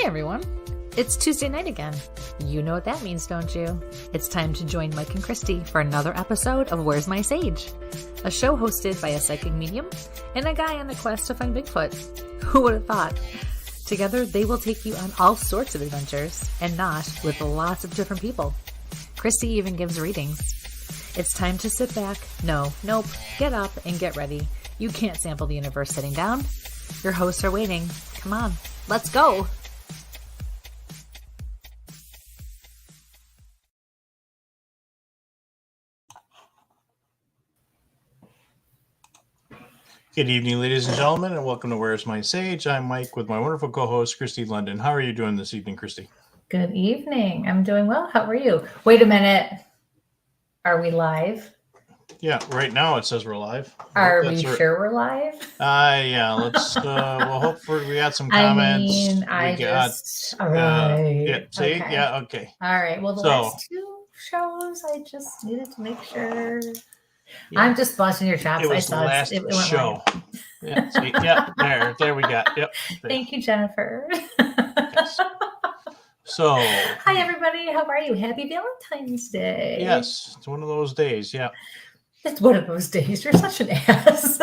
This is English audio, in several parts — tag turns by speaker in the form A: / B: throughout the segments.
A: Hey everyone, it's Tuesday night again. You know what that means, don't you? It's time to join Mike and Kristie for another episode of Where's My Sage? A show hosted by a psychic medium and a guy on a quest to find Bigfoot. Who would have thought? Together, they will take you on all sorts of adventures, and not with lots of different people. Kristie even gives readings. It's time to sit back, get up and get ready. You can't sample the universe sitting down. Your hosts are waiting. Come on, let's go.
B: Good evening, ladies and gentlemen, and welcome to Where's My Sage? I'm Mike with my wonderful co-host, Kristie London. How are you doing this evening, Kristie?
A: Good evening. I'm doing well. How are you? Wait a minute. Are we live?
B: Yeah, right now it says we're live.
A: Are we sure we're live?
B: Yeah, let's, we'll hope we got some comments.
A: All right.
B: Yeah, see?
A: Okay.
B: Yeah, okay.
A: All right. Well, the last two shows, I just needed to make sure. Yeah. I'm just busting your chops.
B: It was the last show. Yeah, see? Yeah, there we got. Yep.
A: Thank you, Jennifer.
B: Yes. So,
A: hi everybody. How are you? Happy Valentine's Day.
B: Yes, it's one of those days. Yeah.
A: It's one of those days. You're such an ass.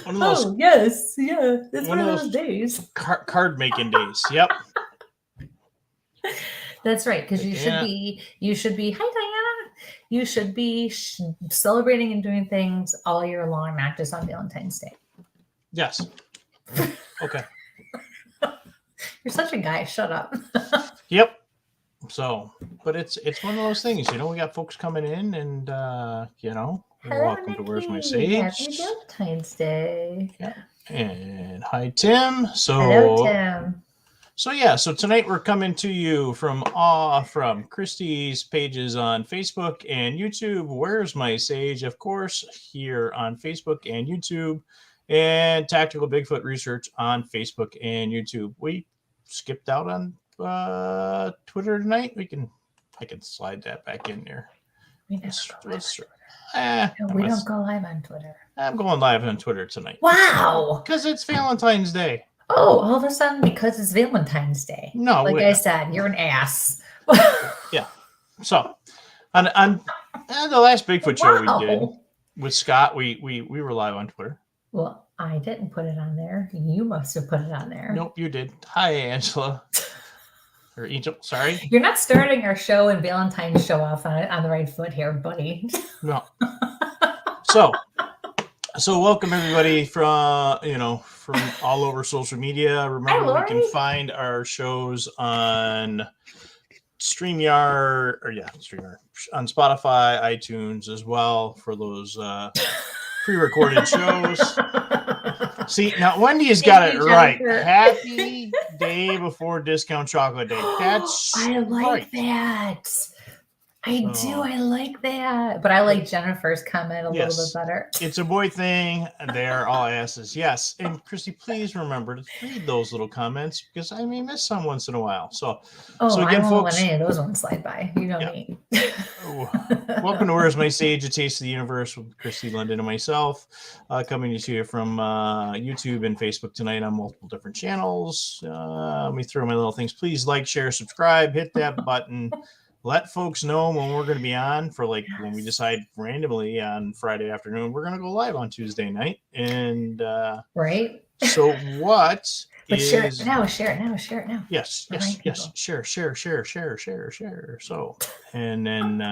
B: One of those,
A: yes. It's one of those days.
B: Card making days. Yep.
A: That's right, because you should be. Hi, Diana. You should be celebrating and doing things all year long, not just on Valentine's Day.
B: Yes. Okay.
A: You're such a guy. Shut up.
B: Yep. So, but it's one of those things, we got folks coming in and,
A: Hello,
B: welcome
A: Nikki.
B: to Where's My Sage?
A: Happy Valentine's Day.
B: Yeah. And hi, Tim.
A: Hello, Tim.
B: So tonight we're coming to you from Kristie's pages on Facebook and YouTube. Where's My Sage, of course, here on Facebook and YouTube, and Tactical Bigfoot Research on Facebook and YouTube. We skipped out on Twitter tonight. I can slide that back in there.
A: We don't go live on Twitter.
B: I'm going live on Twitter tonight.
A: Wow.
B: Because it's Valentine's Day.
A: Oh, all of a sudden, because it's Valentine's Day.
B: No,
A: I said, you're an ass.
B: Yeah. So, on the last Bigfoot show we did with Scott, we were live on Twitter.
A: Well, I didn't put it on there. You must have put it on there.
B: Nope, you did. Hi, Angela. Or Angel, sorry.
A: You're not starting our show and Valentine's show off on the right foot here, buddy.
B: No. So welcome everybody from all over social media. Remember,
A: Hi,
B: you can find our shows on StreamYard on Spotify, iTunes as well for those pre-recorded shows. See, now Wendy's got it right. Happy day before discount chocolate day. That's
A: I like
B: right.
A: that. I do. I like that. But I like Jennifer's comment a little bit better.
B: It's a boy thing. They're all asses. Yes. And Kristie, please remember to read those little comments because I may miss some once in a while. So again,
A: I won't
B: folks,
A: let any of those ones slide by. You know me.
B: Welcome to Where's My Sage, A Taste of the Universe with Kristie London and myself, coming to you from YouTube and Facebook tonight on multiple different channels. Let me throw my little things. Please like, share, subscribe, hit that button. Let folks know when we're going to be on for when we decide randomly on Friday afternoon, we're going to go live on Tuesday night. And
A: right.
B: So what
A: but share it now. Share it now.
B: Yes. Share. So, and then,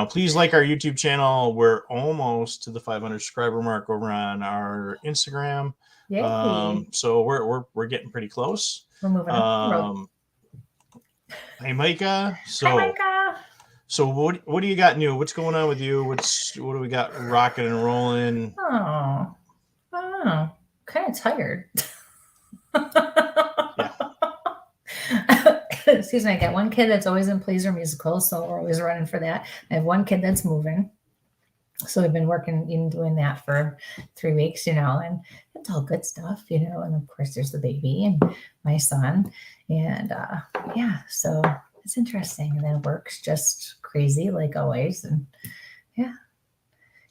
B: please like our YouTube channel. We're almost to the 500 subscriber mark over on our Instagram.
A: Yay.
B: So we're getting pretty close.
A: We're moving up.
B: Hey, Micah.
A: Hi, Micah.
B: So what do you got new? What's going on with you? What do we got rocking and rolling?
A: Oh, I don't know. Kind of tired. Excuse me. I got one kid that's always in plays or musicals, so we're always running for that. I have one kid that's moving. So we've been working and doing that for 3 weeks, and it's all good stuff, and of course there's the baby and my son. And so it's interesting. And then work's just crazy like always. And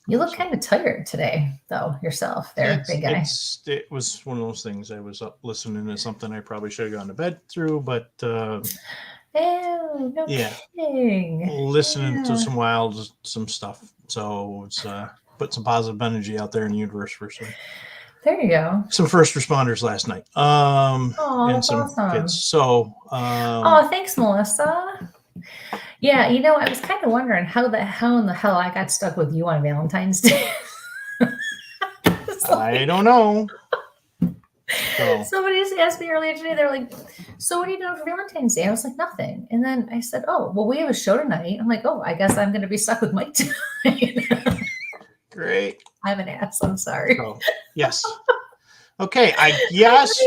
A: You look kind of tired today, though, yourself there, big guy.
B: It was one of those things. I was up listening to something I probably should have gone to bed through, but
A: no kidding.
B: Listening to some stuff. So it's put some positive energy out there in the universe for some.
A: There you go.
B: Some first responders last night. And some
A: awesome.
B: kids. So
A: thanks, Melissa. Yeah, I was kind of wondering how in the hell I got stuck with you on Valentine's Day.
B: I don't know. So.
A: Somebody just asked me earlier today, they're like, so what are you doing for Valentine's Day? I was like, nothing. And then I said, oh, well, we have a show tonight. I'm like, oh, I guess I'm going to be stuck with Mike tonight.
B: Great.
A: I'm an ass. I'm sorry.
B: Oh, yes. Okay. I guess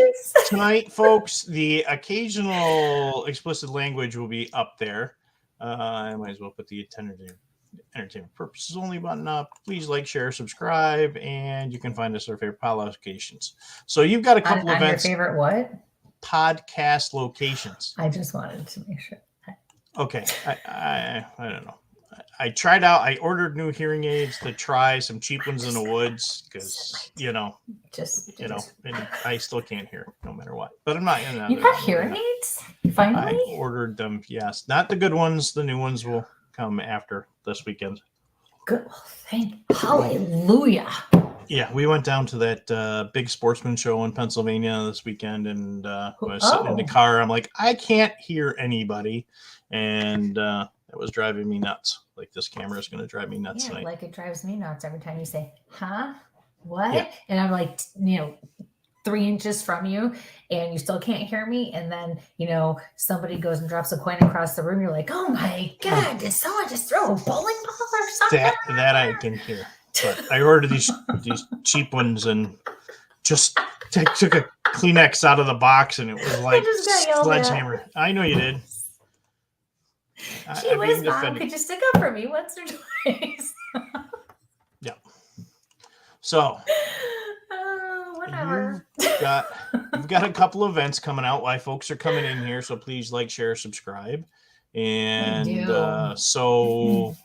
B: tonight, folks, the occasional explicit language will be up there. I might as well put the entertainment purposes only button up. Please like, share, subscribe, and you can find us at our favorite pod locations. So you've got a couple of events.
A: Your favorite what?
B: Podcast locations.
A: I just wanted to make sure.
B: Okay. I don't know. I tried out. I ordered new hearing aids to try some cheap ones in the woods because and I still can't hear no matter what. But I'm not.
A: You got hearing aids? Finally,
B: I ordered them. Yes, not the good ones. The new ones will come after this weekend.
A: Good. Hallelujah.
B: Yeah, we went down to that big sportsman show in Pennsylvania this weekend, and when I was sitting in the car, I'm like, I can't hear anybody, and it was driving me nuts. Like, this camera is going to drive me nuts tonight.
A: Like it drives me nuts every time you say, huh? What?
B: Yeah.
A: And I'm like, 3 inches from you and you still can't hear me. And then, somebody goes and drops a coin across the room. You're like, oh my God, did someone just throw a bowling ball or something?
B: That I can hear. But I ordered these cheap ones and just took a Kleenex out of the box and it was like sledgehammer. I know you did.
A: Gee whiz, Mom, could you stick up for me once or twice?
B: Yeah. So,
A: whatever.
B: You've got a couple of events coming out while folks are coming in here, so please like, share, subscribe, and so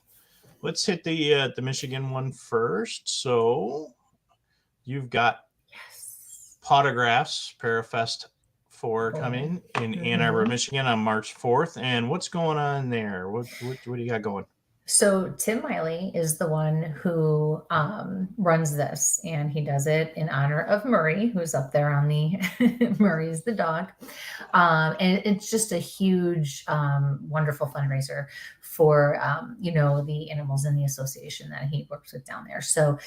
B: let's hit the Michigan one first. So you've got Potographs Parafest 4 coming in Ann Arbor, Michigan on March 4th. And what's going on there? What do you got going?
A: So Tim Miley is the one who runs this, and he does it in honor of Murray, who's up there on the Murray's the dog. And it's just a huge, wonderful fundraiser for, the animals in the association that he works with down there. So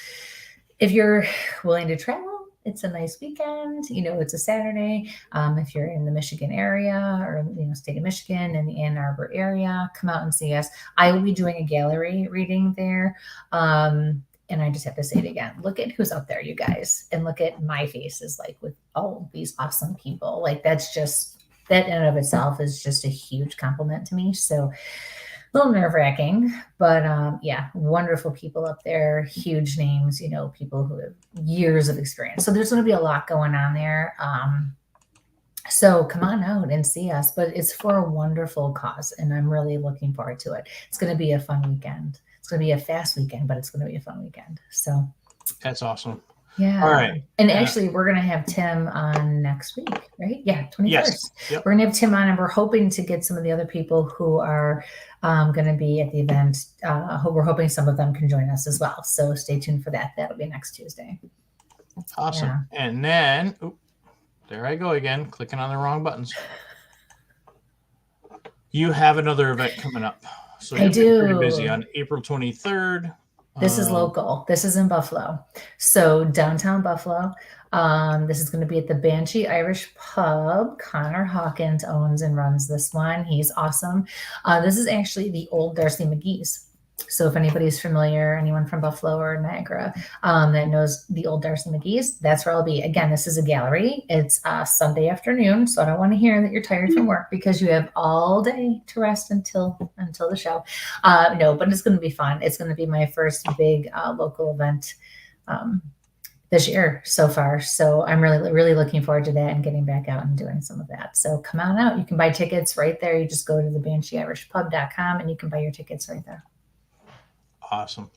A: if you're willing to travel, it's a nice weekend. It's a Saturday. If you're in the Michigan area or, state of Michigan and the Ann Arbor area, come out and see us. I will be doing a gallery reading there. And I just have to say it again. Look at who's up there, you guys. And look at my faces, like with all these awesome people. Like that in and of itself is just a huge compliment to me. So a little nerve-wracking, but wonderful people up there, huge names, people who have years of experience. So there's going to be a lot going on there. So come on out and see us, but it's for a wonderful cause, and I'm really looking forward to it. It's going to be a fun weekend. It's going to be a fast weekend, but it's going to be a fun weekend. So
B: that's awesome.
A: Yeah.
B: All right.
A: And actually, we're going to have Tim on next week, right? Yeah, 21st.
B: Yes. Yep.
A: We're going to have Tim on, and we're hoping to get some of the other people who are going to be at the event. We're hoping some of them can join us as well. So stay tuned for that. That'll be next Tuesday.
B: Awesome. Yeah. And then, there I go again, clicking on the wrong buttons. You have another event coming up. So
A: I do.
B: Pretty busy on April 23rd.
A: This is local. This is in Buffalo. So downtown Buffalo. This is going to be at the Banshee Irish Pub. Connor Hawkins owns and runs this one. He's awesome. This is actually the old Darcy McGee's. So if anybody's familiar, anyone from Buffalo or Niagara that knows the old Darcy McGee's, that's where I'll be. Again, this is a gallery. It's Sunday afternoon, so I don't want to hear that you're tired from work because you have all day to rest until the show. No, but it's going to be fun. It's going to be my first big local event this year so far. So I'm really, really looking forward to that and getting back out and doing some of that. So come on out. You can buy tickets right there. You just go to the BansheeIrishPub.com and you can buy your tickets right there.
B: Awesome.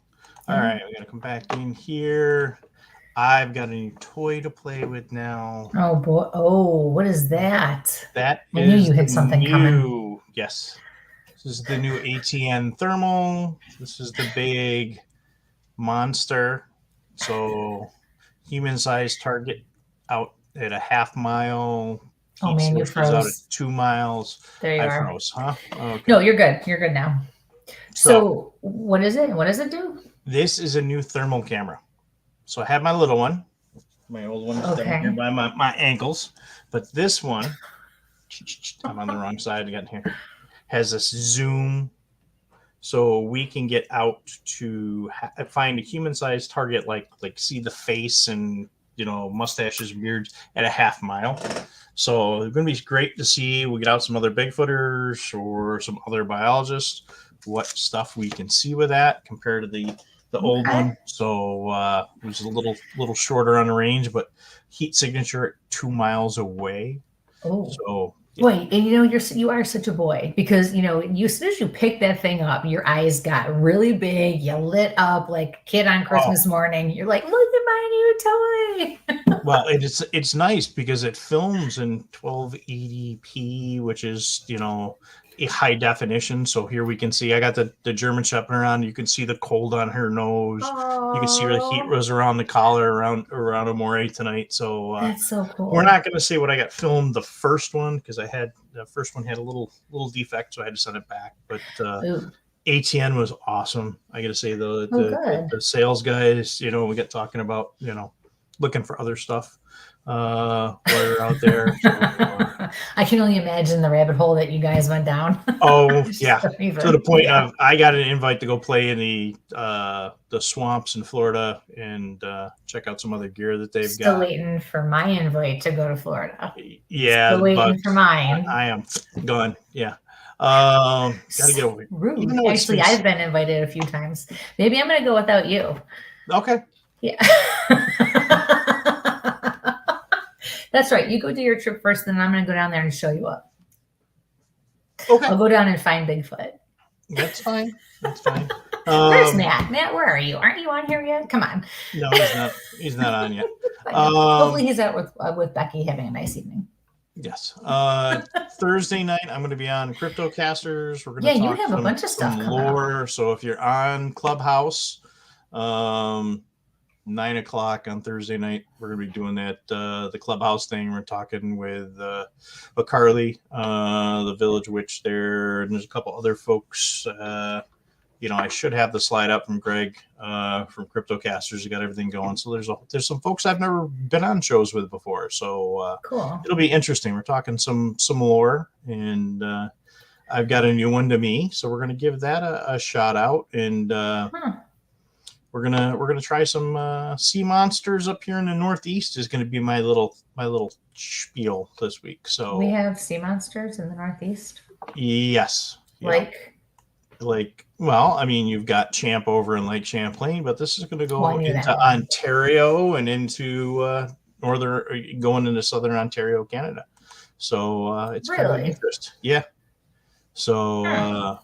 B: All right, we're gonna come back in here. I've got a new toy to play with now.
A: Oh boy! Oh, what is that?
B: That
A: I knew
B: is
A: you had
B: the
A: something coming.
B: Yes. This is the new ATN thermal. This is the big monster. So human-sized target out at a half mile.
A: Oh
B: Heat
A: man, you
B: sources out at
A: froze.
B: 2 miles.
A: There you
B: I
A: are.
B: froze, huh? Okay.
A: No, you're good. You're good now. So what is it? What does it do?
B: This is a new thermal camera. So I had my little one. My old one is down here by my ankles. But this one, I'm on the wrong side again here, has this zoom. So we can get out to find a human-sized target, like see the face and, mustaches, beards at a half mile. So it's going to be great to see. We get out some other Bigfooters or some other biologists, what stuff we can see with that compared to the old one. So it was a little shorter on the range, but heat signature at 2 miles away.
A: Oh,
B: so
A: yeah. Wait, and you are such a boy, because as soon as you picked that thing up, your eyes got really big. You lit up like a kid on Christmas morning. You're like, look at my new toy.
B: Well, it's nice because it films in 1280p, which is a high definition. So here we can see I got the German Shepherd on. You can see the cold on her nose.
A: Aww.
B: You can see where the heat was around the collar around Amore tonight. So
A: that's so cool.
B: We're not going to say what I got filmed the first one, because the first one had a little defect, so I had to send it back. But ATN was awesome. I got to say the sales guys, we got talking about looking for other stuff while you're out there. So,
A: I can only imagine the rabbit hole that you guys went down.
B: Oh yeah, to the point of I got an invite to go play in the swamps in Florida and check out some other gear that they've got.
A: Still waiting for my invite to go to Florida.
B: Yeah,
A: still waiting for mine.
B: I am gone. Yeah. Gotta get over it.
A: Rude. Actually, I've been invited a few times. Maybe I'm gonna go without you.
B: Okay.
A: Yeah. That's right. You go do your trip first, then I'm going to go down there and show you up.
B: Okay.
A: I'll go down and find Bigfoot.
B: That's fine. That's fine.
A: Where's Matt? Matt, where are you? Aren't you on here yet? Come on.
B: No, he's not. He's not on yet.
A: Hopefully he's out with Becky having a nice evening.
B: Yes. Thursday night, I'm going to be on CryptoCasters. We're going to talk
A: you have a bunch of stuff
B: lore. So if you're on Clubhouse, 9:00 on Thursday night, we're gonna be doing that the Clubhouse thing. We're talking with Carly, the Village Witch there, and there's a couple other folks. I should have the slide up from Greg from CryptoCasters. You got everything going. So there's some folks I've never been on shows with before. So
A: cool. It'll
B: be interesting. We're talking some lore, and I've got a new one to me, so we're gonna give that a shout out, and we're gonna try some sea monsters up here in the Northeast. Is going to be my little spiel this week. So
A: we have sea monsters in the Northeast.
B: Yes. Well, I mean, you've got Champ over in Lake Champlain, but this is going to go into Ontario and into going into southern Ontario, Canada. So it's kind of an interest. Yeah. So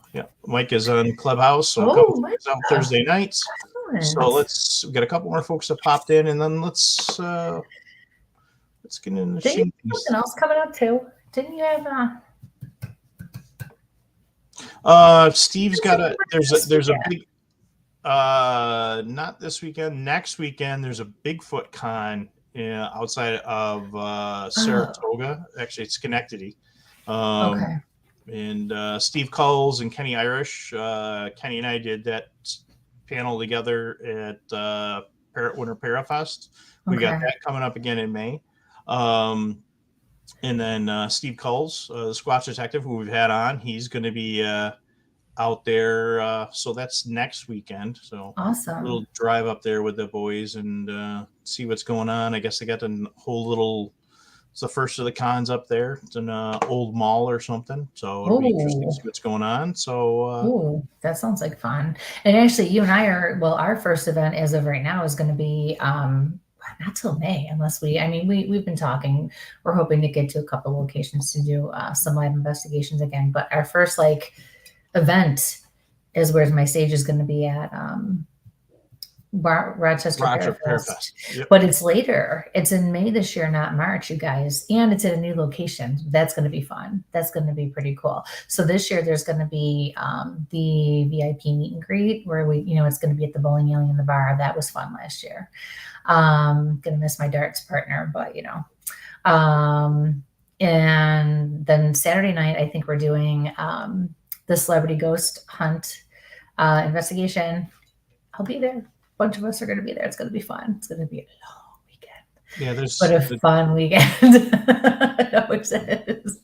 B: Mike is on Clubhouse. So Mike's out Thursday nights. So we got a couple more folks that popped in, and then let's get in the
A: something else coming up too. Didn't you have
B: Steve's got there's a big not this weekend, next weekend there's a Bigfoot con outside of Saratoga. Actually, it's Schenectady.
A: Okay.
B: And Steve Culls and Kenny Irish. Kenny and I did that panel together at Winter Parafest. We got that coming up again in May. And then Steve Culls, the Squatch Detective, who we've had on, he's going to be out there. So that's next weekend. So
A: awesome.
B: A little drive up there with the boys and see what's going on. I guess they got the whole little. It's the first of the cons up there. It's an old mall or something. So it'll be interesting to see what's going on. So
A: that sounds like fun. And actually, you and I our first event as of right now is going to be not till May, unless we've been talking. We're hoping to get to a couple locations to do some live investigations again. But our first event is Where's My Sage is going to be at Rochester Pear
B: Fest.
A: Fest.
B: Yep.
A: But it's later. It's in May this year, not March, you guys. And it's at a new location. That's going to be fun. That's going to be pretty cool. So this year there's going to be the VIP meet and greet where it's going to be at the bowling alley in the bar. That was fun last year. Going to miss my darts partner, but and then Saturday night, I think we're doing the celebrity ghost hunt investigation. I'll be there. A bunch of us are going to be there. It's going to be fun. It's going to be a long weekend.
B: Yeah,
A: but a fun weekend. I know it is.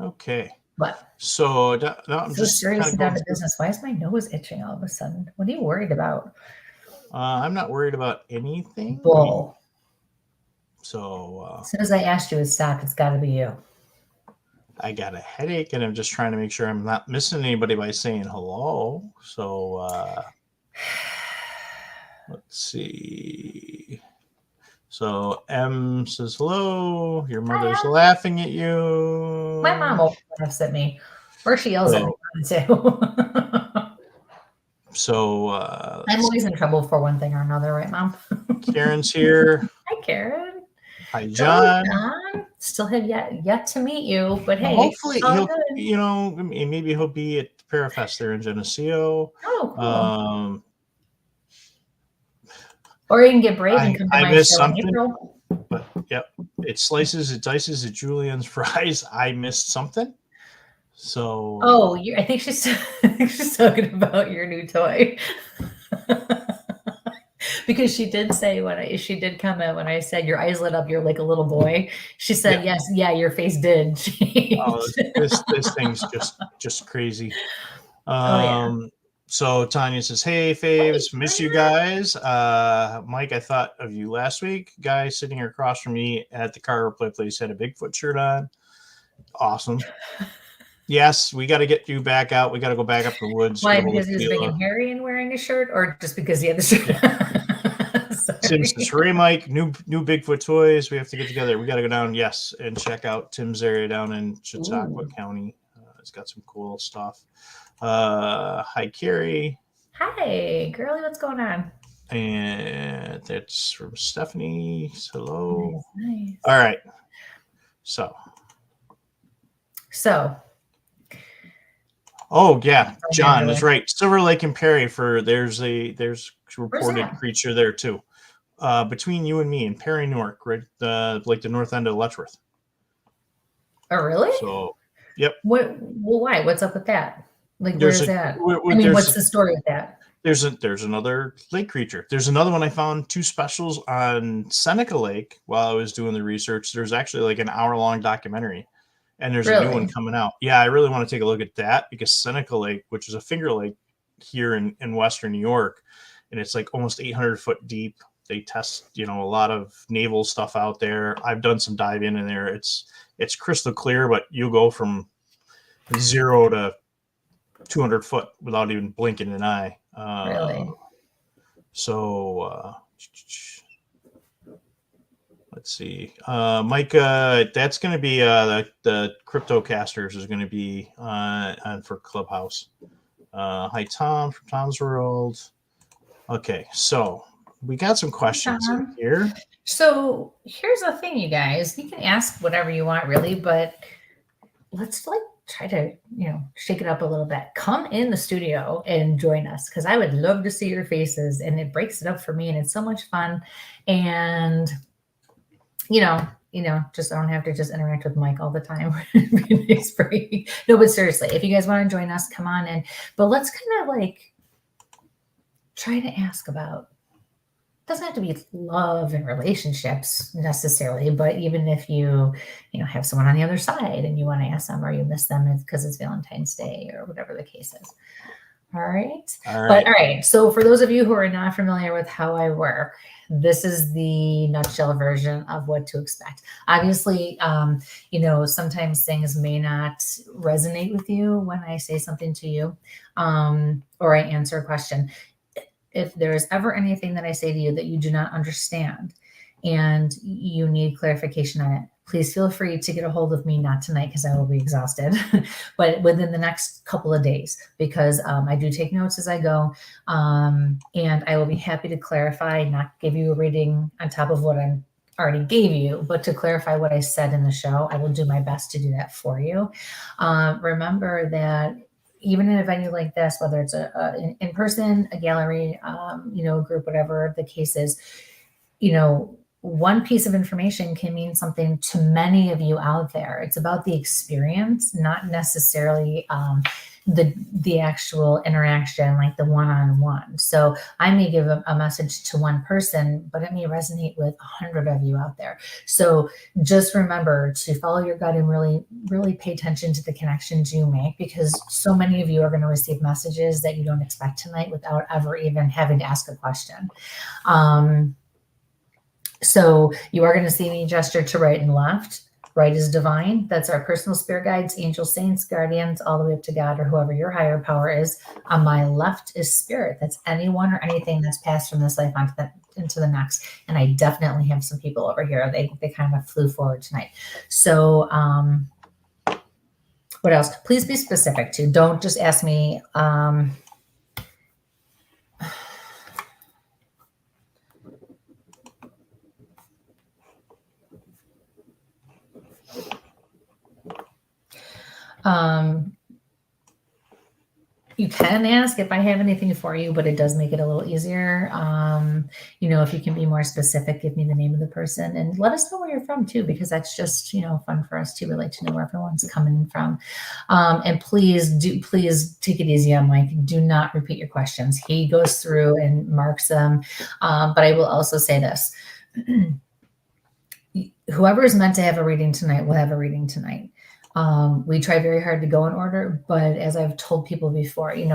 B: Okay.
A: What?
B: So I'm
A: so
B: just
A: serious about the business. Why is my nose itching all of a sudden? What are you worried about?
B: I'm not worried about anything.
A: Bull.
B: So
A: as soon as I asked you to stop, it's got to be you.
B: I got a headache, and I'm just trying to make sure I'm not missing anybody by saying hello. So let's see. So M says hello. Your mother's laughing at you.
A: My mom will laugh at me, or she yells at me too.
B: So
A: I'm always in trouble for one thing or another, right, Mom?
B: Karen's here.
A: Hi, Karen.
B: Hi, John.
A: Still have yet to meet you, but hey,
B: hopefully he'll, maybe he'll be at the Parafest there in Geneseo.
A: Oh, cool. Or you can get brave and come to my show in April.
B: But yep, it slices, it dices, it Julien's fries. I missed something. So
A: I think she's talking about your new toy. Because she did say she did comment when I said your eyes lit up, you're like a little boy. She said, yes, your face did change.
B: Oh, this thing's just crazy. So Tanya says, hey, faves, miss you guys. Mike, I thought of you last week. Guy sitting across from me at the car replay place had a Bigfoot shirt on. Awesome. Yes, we got to get you back out. We got to go back up the woods.
A: Why? Because he was big and hairy and wearing a shirt, or just because he had the shirt?
B: Tim says, hooray, Mike, new Bigfoot toys. We have to get together. We got to go down, yes, and check out Tim's area down in Chautauqua County. It's got some cool stuff. Hi, Carrie.
A: Hi, girlie. What's going on?
B: And that's from Stephanie. Hello.
A: Nice.
B: All right. So. Oh yeah, John is right. Silver Lake and Perry there's reported creature there too. Between you and me in Perry, Newark, right? Like the north end of Letchworth.
A: Oh really?
B: So, yep.
A: Well, why? What's up with that? Like, where's that? What's the story with that?
B: There's another lake creature. There's another one I found 2 specials on Seneca Lake while I was doing the research. There's actually like an hour-long documentary. And there's a new one coming out. Yeah, I really want to take a look at that because Seneca Lake, which is a finger lake here in Western New York, and it's like almost 800 foot deep. They test, a lot of naval stuff out there. I've done some diving in there. It's crystal clear, but you go from 0 to 200 foot without even blinking an eye.
A: Really?
B: So, let's see. Mike, that's going to be the Cryptocasters is going to be on for Clubhouse. Hi, Tom from Tom's World. Okay, so we got some questions in here.
A: So here's the thing, you guys. You can ask whatever you want, really, but let's try to, shake it up a little bit. Come in the studio and join us because I would love to see your faces, and it breaks it up for me, and it's so much fun. And just I don't have to just interact with Mike all the time. No, but seriously, if you guys want to join us, come on in. But let's kind of try to ask about. Doesn't have to be love and relationships necessarily, but even if you have someone on the other side and you want to ask them or you miss them because it's Valentine's Day or whatever the case is. All right. All right. So for those of you who are not familiar with how I work, this is the nutshell version of what to expect. Obviously, sometimes things may not resonate with you when I say something to you, or I answer a question. If there is ever anything that I say to you that you do not understand and you need clarification on it, please feel free to get a hold of me, not tonight because I will be exhausted, but within the next couple of days, because I do take notes as I go. And I will be happy to clarify, not give you a reading on top of what I already gave you, but to clarify what I said in the show. I will do my best to do that for you. Remember that even in a venue like this, whether it's an in-person, a gallery, a group, whatever the case is, one piece of information can mean something to many of you out there. It's about the experience, not necessarily the actual interaction, like the one-on-one. So I may give a message to one person, but it may resonate with 100 of you out there. So just remember to follow your gut and really, really pay attention to the connections you make, because so many of you are going to receive messages that you don't expect tonight without ever even having to ask a question. So you are going to see me gesture to right and left. Right is divine. That's our personal spirit guides, angels, saints, guardians, all the way up to God or whoever your higher power is. On my left is spirit. That's anyone or anything that's passed from this life into the next. And I definitely have some people over here. They kind of flew forward tonight. So what else? Please be specific too. Don't just ask me. You can ask if I have anything for you, but it does make it a little easier. If you can be more specific, give me the name of the person and let us know where you're from too, because that's just, fun for us too. We like to know where everyone's coming from. And please take it easy on Mike. Do not repeat your questions. He goes through and marks them. But I will also say this. Whoever is meant to have a reading tonight will have a reading tonight. We try very hard to go in order, but as I've told people before, you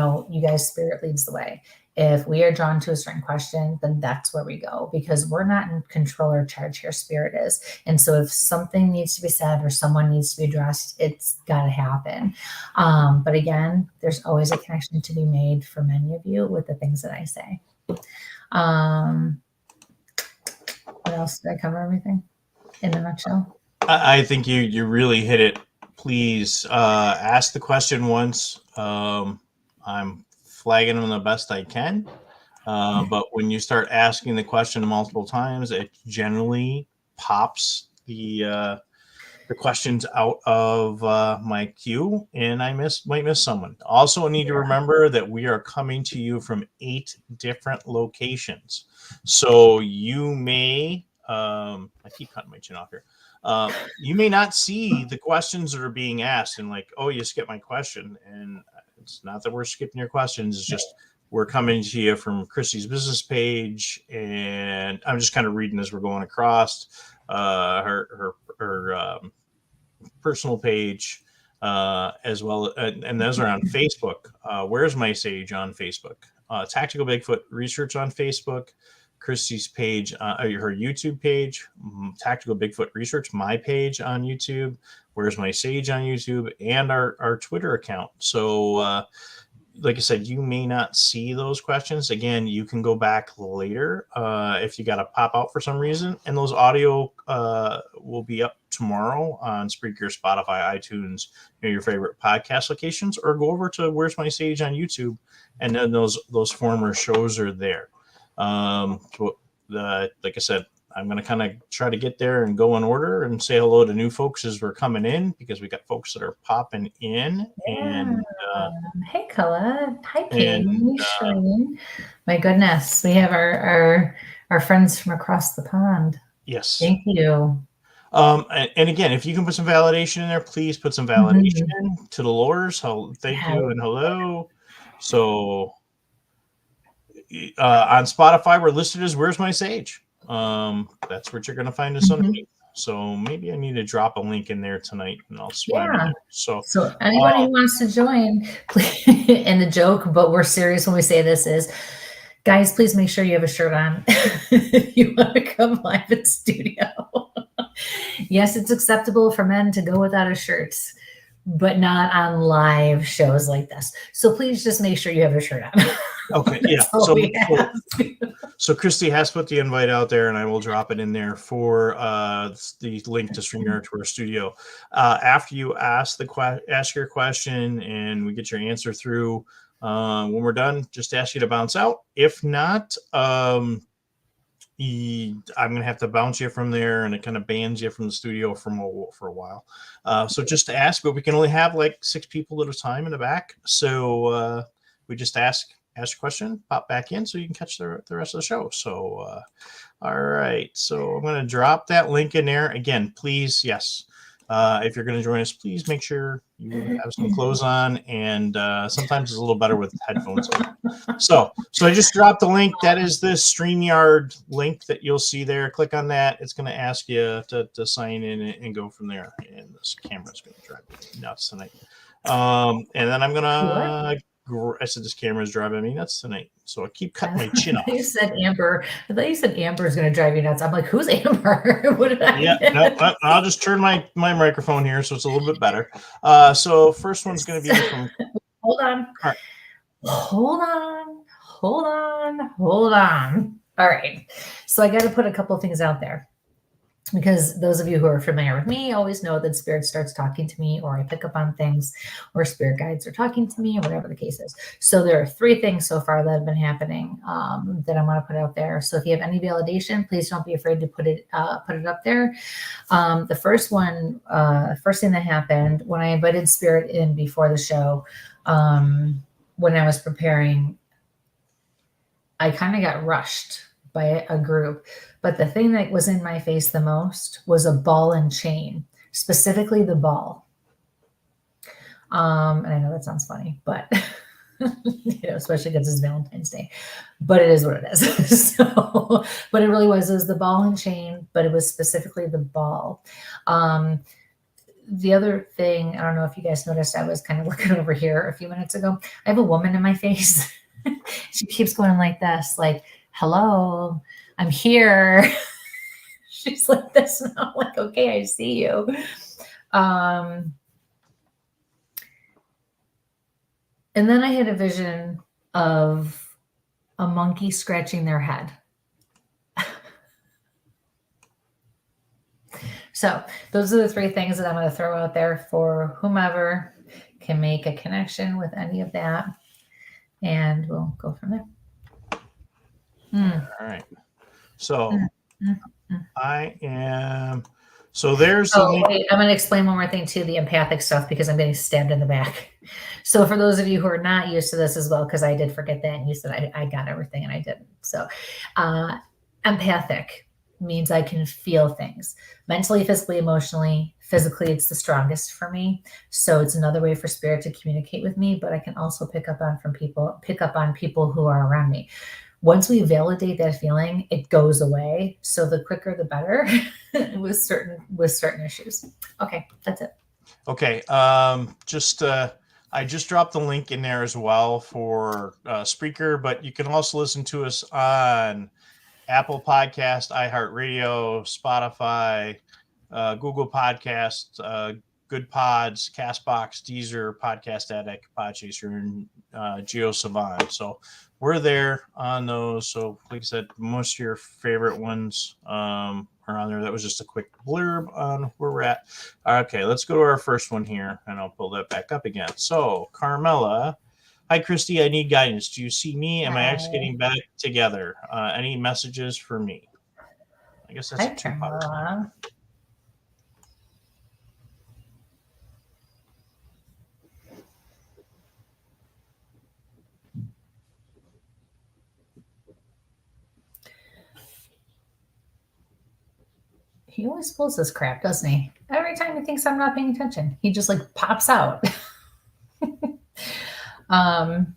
A: guys, spirit leads the way. If we are drawn to a certain question, then that's where we go, because we're not in control or charge here. Spirit is. And so if something needs to be said or someone needs to be addressed, it's got to happen. But again, there's always a connection to be made for many of you with the things that I say. What else? Did I cover everything in a nutshell?
B: I think you really hit it. Please ask the question once. I'm flagging them the best I can. But when you start asking the question multiple times, it generally pops the questions out of my queue, and I might miss someone. Also, need to remember that we are coming to you from 8 different locations. So you may, I keep cutting my chin off here. You may not see the questions that are being asked and like, oh, you skipped my question. And it's not that we're skipping your questions. It's just we're coming to you from Kristie's business page. And I'm just kind of reading as we're going across her personal page as well. And those are on Facebook. Where's My Sage on Facebook? Tactical Bigfoot Research on Facebook. Kristie's page, her YouTube page, Tactical Bigfoot Research, my page on YouTube, Where's My Sage on YouTube, and our Twitter account. So, like I said, you may not see those questions. Again, you can go back later if you got to pop out for some reason. And those audio will be up tomorrow on Spreaker, Spotify, iTunes, your favorite podcast locations, or go over to Where's My Sage on YouTube, and then those former shows are there. Like I said, I'm going to kind of try to get there and go in order and say hello to new folks as we're coming in, because we got folks that are popping in. Yeah. And
A: hey, Kala. Hi, Katie. Shireen. My goodness, we have our friends from across the pond.
B: Yes.
A: Thank you.
B: And again, if you can put some validation in there, please put some validation to the lures. Thank you and hello. So on Spotify, we're listed as Where's My Sage. That's what you're going to find us underneath. So maybe I need to drop a link in there tonight, and I'll swim in there. So
A: anybody who wants to join, please, and the joke, but we're serious when we say this, is, guys, please make sure you have a shirt on if you want to come live in studio. Yes, it's acceptable for men to go without a shirt, but not on live shows like this. So please just make sure you have a shirt on.
B: Okay, yeah. So So Kristie has put the invite out there, and I will drop it in there for the link to StreamYard to our studio. After you ask your question and we get your answer through, when we're done, just ask you to bounce out. If not, I'm gonna have to bounce you from there, and it kind of bans you from the studio for a while. So just ask, but we can only have like 6 people at a time in the back. So we just ask a question, pop back in, so you can catch the rest of the show. So all right, so I'm gonna drop that link in there again. Please, yes. If you're going to join us, please make sure you have some clothes on, and sometimes it's a little better with headphones on. So I just dropped the link. That is the StreamYard link that you'll see there. Click on that. It's going to ask you to sign in and go from there. And this camera's going to drive me nuts tonight. And then I'm going to... I said this camera's driving me nuts tonight, so I keep cutting my chin off.
A: You said Amber. I thought you said Amber is going to drive you nuts. I'm like, who's Amber? What did I?
B: Yeah, no, I'll just turn my microphone here so it's a little bit better. So first one's going to be from.
A: Hold on.
B: Right.
A: Hold on. All right. So I got to put a couple of things out there, because those of you who are familiar with me always know that spirit starts talking to me, or I pick up on things, or spirit guides are talking to me, or whatever the case is. So there are 3 things so far that have been happening that I want to put out there. So if you have any validation, please don't be afraid to put it up there. The first one, first thing that happened when I invited spirit in before the show, when I was preparing, I kind of got rushed by a group. But the thing that was in my face the most was a ball and chain, specifically the ball. And I know that sounds funny, but especially because it's Valentine's Day, but it is what it is. So, but it really was the ball and chain, but it was specifically the ball. The other thing, I don't know if you guys noticed, I was kind of looking over here a few minutes ago. I have a woman in my face. She keeps going like this, like, hello, I'm here. She's like this, and I'm like, okay, I see you. And then I had a vision of a monkey scratching their head. So those are the 3 things that I'm going to throw out there for whomever can make a connection with any of that. And we'll go from there.
B: All right. So I am. So there's.
A: Wait, I'm going to explain one more thing too, the empathic stuff, because I'm getting stabbed in the back. So for those of you who are not used to this as well, because I did forget that, and you said I got everything and I didn't. So empathic means I can feel things mentally, physically, emotionally. Physically, it's the strongest for me. So it's another way for spirit to communicate with me, but I can also pick up on people who are around me. Once we validate that feeling, it goes away. So the quicker, the better with certain issues. Okay, that's it.
B: Okay. I just dropped the link in there as well for Spreaker, but you can also listen to us on Apple Podcast, iHeartRadio, Spotify, Google Podcasts, Good Pods, Castbox, Deezer, Podcast Addict, Podchaser, and GeoSavant. So we're there on those. So like I said, most of your favorite ones are on there. That was just a quick blurb on where we're at. Okay, let's go to our first one here, and I'll pull that back up again. So Carmela, hi, Kristie. I need guidance. Do you see me? Am I actually getting back together? Any messages for me? I guess that's a 2-part.
A: He always pulls this crap, doesn't he? Every time he thinks I'm not paying attention, he just like pops out. I'm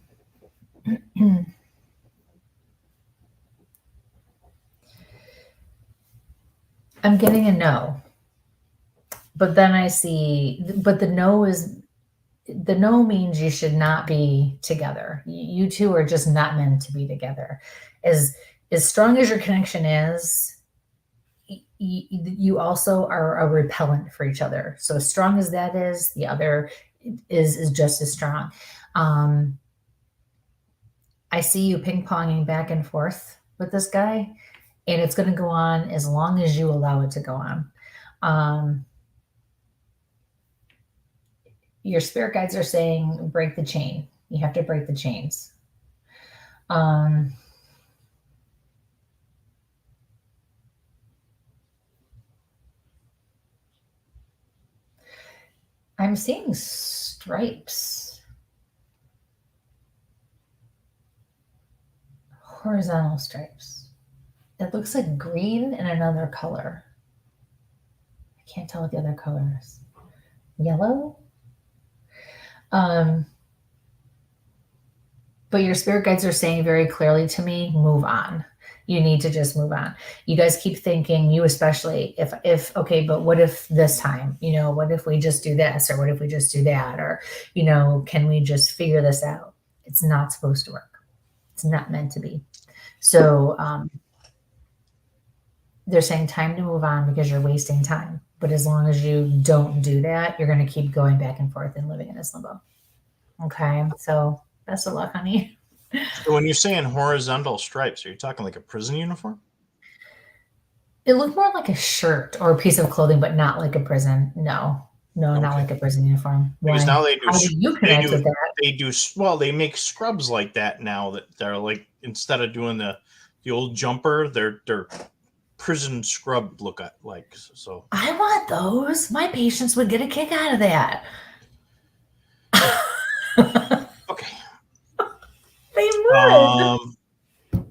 A: getting a no, but then I see, but the no means you should not be together. You two are just not meant to be together. As strong as your connection is, you also are a repellent for each other. So as strong as that is, the other is just as strong. I see you ping-ponging back and forth with this guy, and it's going to go on as long as you allow it to go on. Your spirit guides are saying break the chain. You have to break the chains. I'm seeing stripes. Horizontal stripes. It looks like green and another color. I can't tell what the other color is. Yellow? But your spirit guides are saying very clearly to me, move on. You need to just move on. You guys keep thinking, you especially, if okay, but what if this time, what if we just do this, or what if we just do that, or, can we just figure this out? It's not supposed to work. It's not meant to be. So they're saying time to move on because you're wasting time. But as long as you don't do that, you're going to keep going back and forth and living in this limbo. Okay, so best of luck, honey.
B: So when you're saying horizontal stripes, are you talking like a prison uniform?
A: It looked more like a shirt or a piece of clothing, but not like a prison. No, okay. Not like a prison uniform.
B: Because now they do.
A: How do you connect with that?
B: They do. Well, they make scrubs like that now. That they're like, instead of doing the old jumper, they're prison scrub look at like. So
A: I want those. My patients would get a kick out of that.
B: Okay.
A: They would.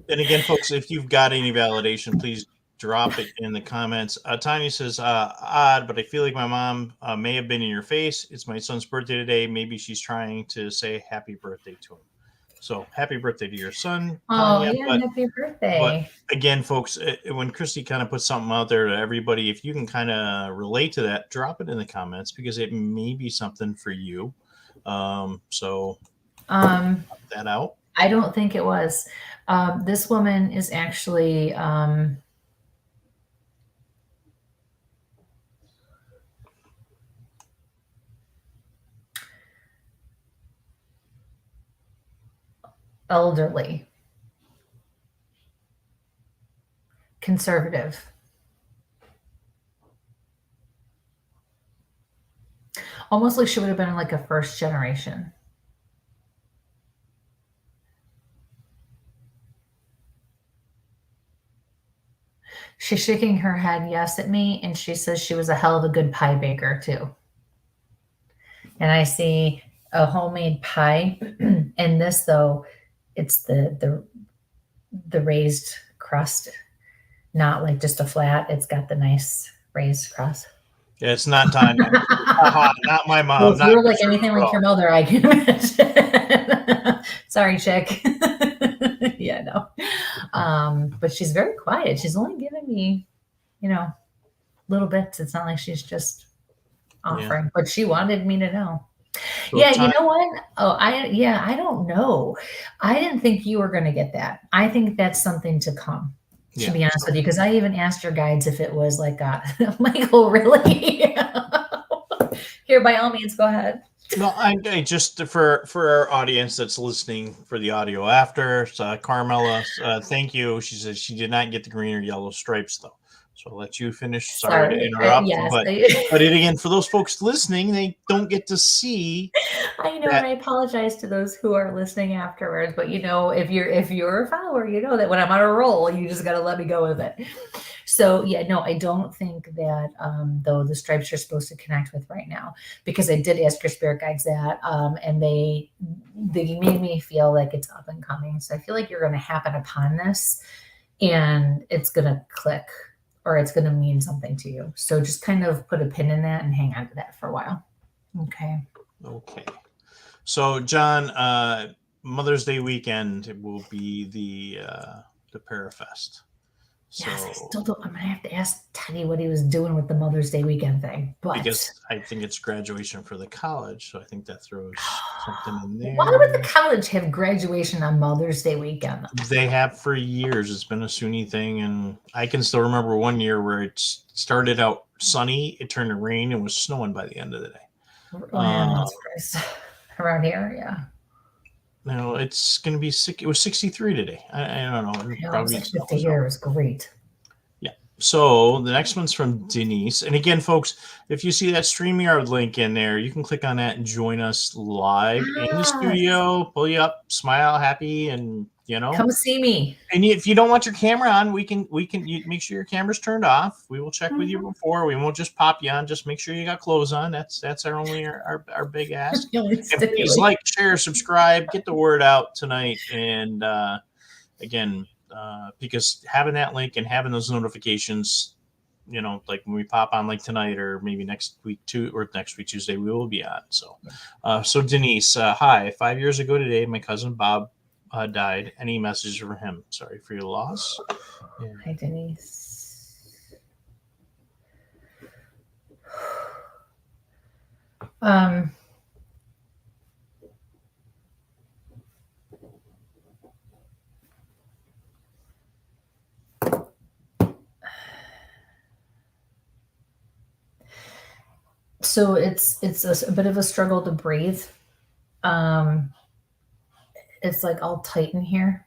B: And again, folks, if you've got any validation, please drop it in the comments. Tanya says, odd, but I feel like my mom may have been in your face. It's my son's birthday today. Maybe she's trying to say happy birthday to him. So happy birthday to your son, Tanya.
A: Happy birthday.
B: But again, folks, when Kristie kind of puts something out there to everybody, if you can kind of relate to that, drop it in the comments because it may be something for you. So that out.
A: I don't think it was. This woman is actually elderly, conservative. Almost like she would have been like a first generation. She's shaking her head yes at me, and she says she was a hell of a good pie baker too. And I see a homemade pie. And this, though, it's the raised crust, not like just a flat. It's got the nice raised crust.
B: Yeah, it's not Tanya. Not my mom.
A: Well, if you're like anything like your mother, I can imagine. Sorry, chick. Yeah, no. But she's very quiet. She's only giving me, little bits. It's not like she's just offering, but she wanted me to know. So yeah, you know what? Oh, I don't know. I didn't think you were going to get that. I think that's something to come. To be honest with you, because I even asked your guides if it was like Michael, really? Here, by all means, go ahead.
B: No, I just for our audience that's listening for the audio after, Carmela, thank you. She says she did not get the green or yellow stripes though. So I'll let you finish. Sorry to interrupt,
A: yes,
B: but again, for those folks listening, they don't get to see.
A: I know, and I apologize to those who are listening afterwards. But if you're a follower, you know that when I'm on a roll, you just got to let me go with it. So yeah, no, I don't think that though the stripes are supposed to connect with right now, because I did ask your spirit guides that, and they made me feel like it's up and coming. So I feel like you're going to happen upon this, and it's going to click. Or it's going to mean something to you. So just kind of put a pin in that and hang on to that for a while. Okay.
B: So John, Mother's Day weekend will be the Parafest.
A: Yes, I still don't. I'm gonna have to ask Teddy what he was doing with the Mother's Day weekend thing. But
B: because I think it's graduation for the college, so I think that throws something in there.
A: Why would the college have graduation on Mother's Day weekend?
B: They have for years. It's been a SUNY thing, and I can still remember one year where it started out sunny, it turned to rain, and was snowing by the end of the day.
A: Around here, yeah.
B: No, it's going to be sick. It was 63 today. I don't know.
C: No,
B: Probably
C: it was like 50 here. It was great.
B: Yeah. So the next one's from Denise. And again, folks, if you see that StreamYard link in there, you can click on that and join us live in the studio, pull you up, smile, happy, and
C: come see me.
B: And if you don't want your camera on, we can you make sure your camera's turned off. We will check with you before. We won't just pop you on. Just make sure you got clothes on. That's our big ask. And please like, share, subscribe, get the word out tonight. And again, because having that link and having those notifications, like when we pop on like tonight or maybe next week Tuesday, we will be on. So Denise, hi. 5 years ago today, my cousin Bob died. Any messages for him? Sorry for your loss.
C: Yeah. Hi, Denise. So it's a bit of a struggle to breathe. It's like all tight in here.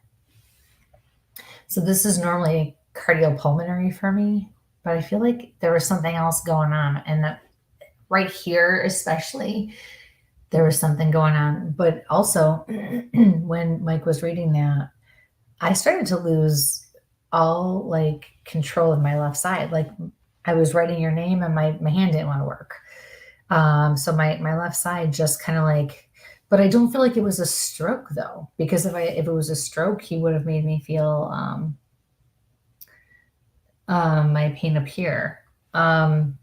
C: So this is normally cardiopulmonary for me, but I feel like there was something else going on. And right here, especially, there was something going on. But also, when Mike was reading that, I started to lose all like control of my left side. Like I was writing your name and my hand didn't want to work. So my left side just kind of like, but I don't feel like it was a stroke though, because if it was a stroke, he would have made me feel my pain up here. I'm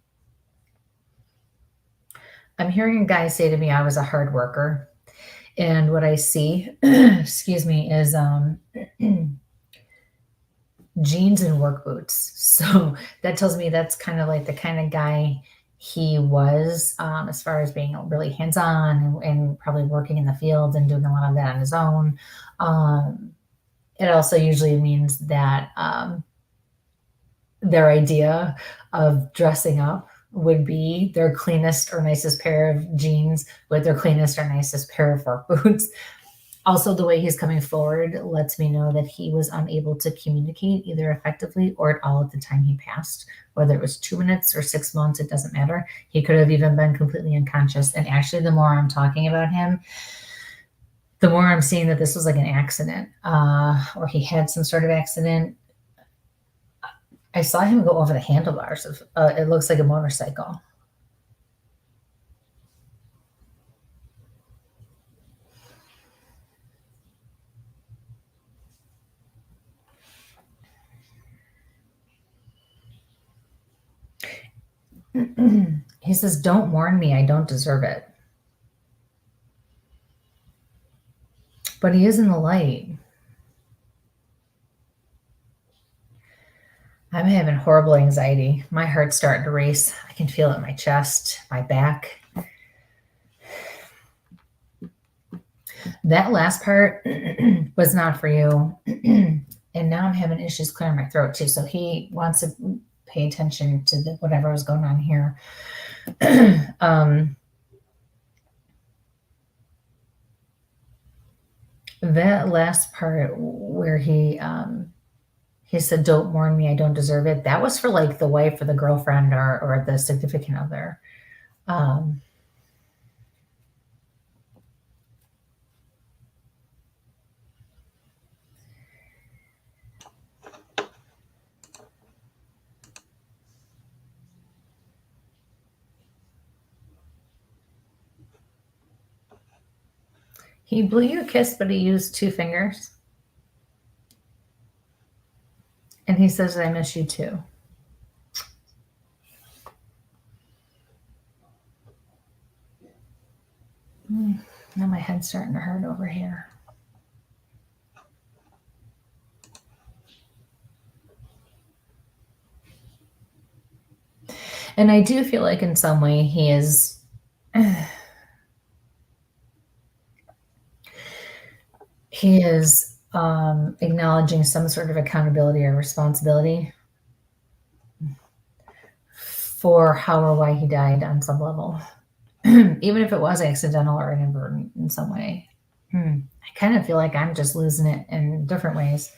C: hearing a guy say to me, I was a hard worker. And what I see, excuse me, is jeans and work boots. So that tells me that's kind of like the kind of guy he was, as far as being really hands-on and probably working in the field and doing a lot of that on his own. It also usually means that their idea of dressing up would be their cleanest or nicest pair of jeans with their cleanest or nicest pair of work boots. Also, the way he's coming forward lets me know that he was unable to communicate either effectively or at all at the time he passed. Whether it was 2 minutes or 6 months, it doesn't matter. He could have even been completely unconscious. And actually, the more I'm talking about him, the more I'm seeing that this was like an accident, or he had some sort of accident. I saw him go over the handlebars of, it looks like a motorcycle. He says, don't warn me, I don't deserve it. But he is in the light. I'm having horrible anxiety. My heart's starting to race. I can feel it in my chest, my back. That last part was not for you. And now I'm having issues clearing my throat too. So he wants to pay attention to whatever was going on here. That last part where he said, don't warn me, I don't deserve it. That was for like the wife or the girlfriend or the significant other. He blew you a kiss, but he used 2 fingers. And he says, I miss you too. Now my head's starting to hurt over here. And I do feel like in some way he is... he is acknowledging some sort of accountability or responsibility for how or why he died on some level, even if it was accidental or inadvertent in some way. I kind of feel like I'm just losing it in different ways.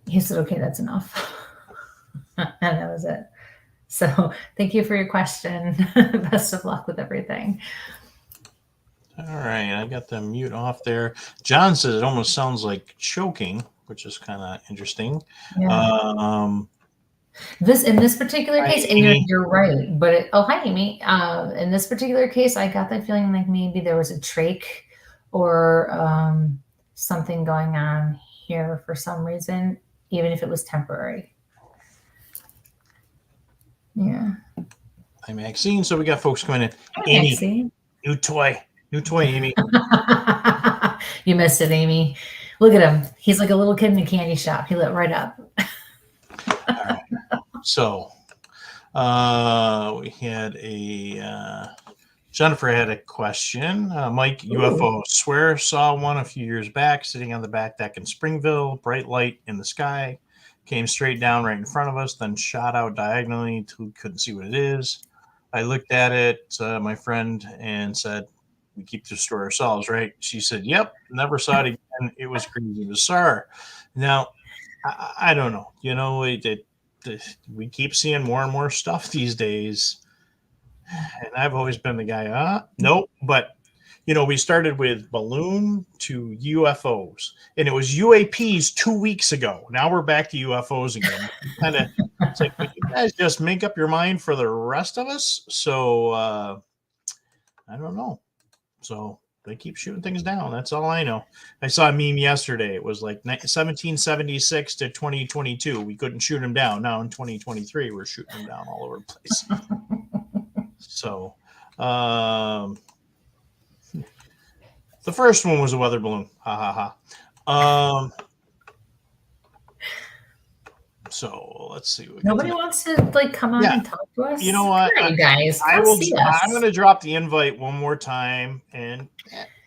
C: He said, okay, that's enough. And that was it. So thank you for your question. Best of luck with everything.
B: All right, I got the mute off there. John says it almost sounds like choking, which is kind of interesting.
C: Yeah. In this particular case, and you're right, but hi Amy. In this particular case, I got that feeling like maybe there was a trach or something going on here for some reason, even if it was temporary. Yeah.
B: Hi Maxine. So we got folks coming in.
C: Hi,
B: Amy,
C: Maxine.
B: new toy, Amy.
C: You missed it, Amy. Look at him. He's like a little kid in a candy shop. He lit right up.
B: All right. So we had Jennifer had a question. Mike, UFO. Swear saw one a few years back sitting on the back deck in Springville. Bright light in the sky. Came straight down right in front of us, then shot out diagonally until we couldn't see what it is. I looked at it, my friend, and said, we keep this to ourselves, right? She said, yep, never saw it again. It was crazy bizarre. Now, I don't know. You know, we keep seeing more and more stuff these days. And I've always been the guy, nope. But, you know, we started with balloon to UFOs, and it was UAPs 2 weeks ago. Now we're back to UFOs again. Kind of, it's like, would you guys just make up your mind for the rest of us? So, I don't know. So they keep shooting things down. That's all I know. I saw a meme yesterday. It was like 1776 to 2022. We couldn't shoot them down. Now in 2023, we're shooting them down all over the place. So, the first one was a weather balloon. Ha ha ha. So let's see.
C: Nobody wants to come on and talk to us.
B: You know what,
C: you guys?
B: I'm going to drop the invite one more time, and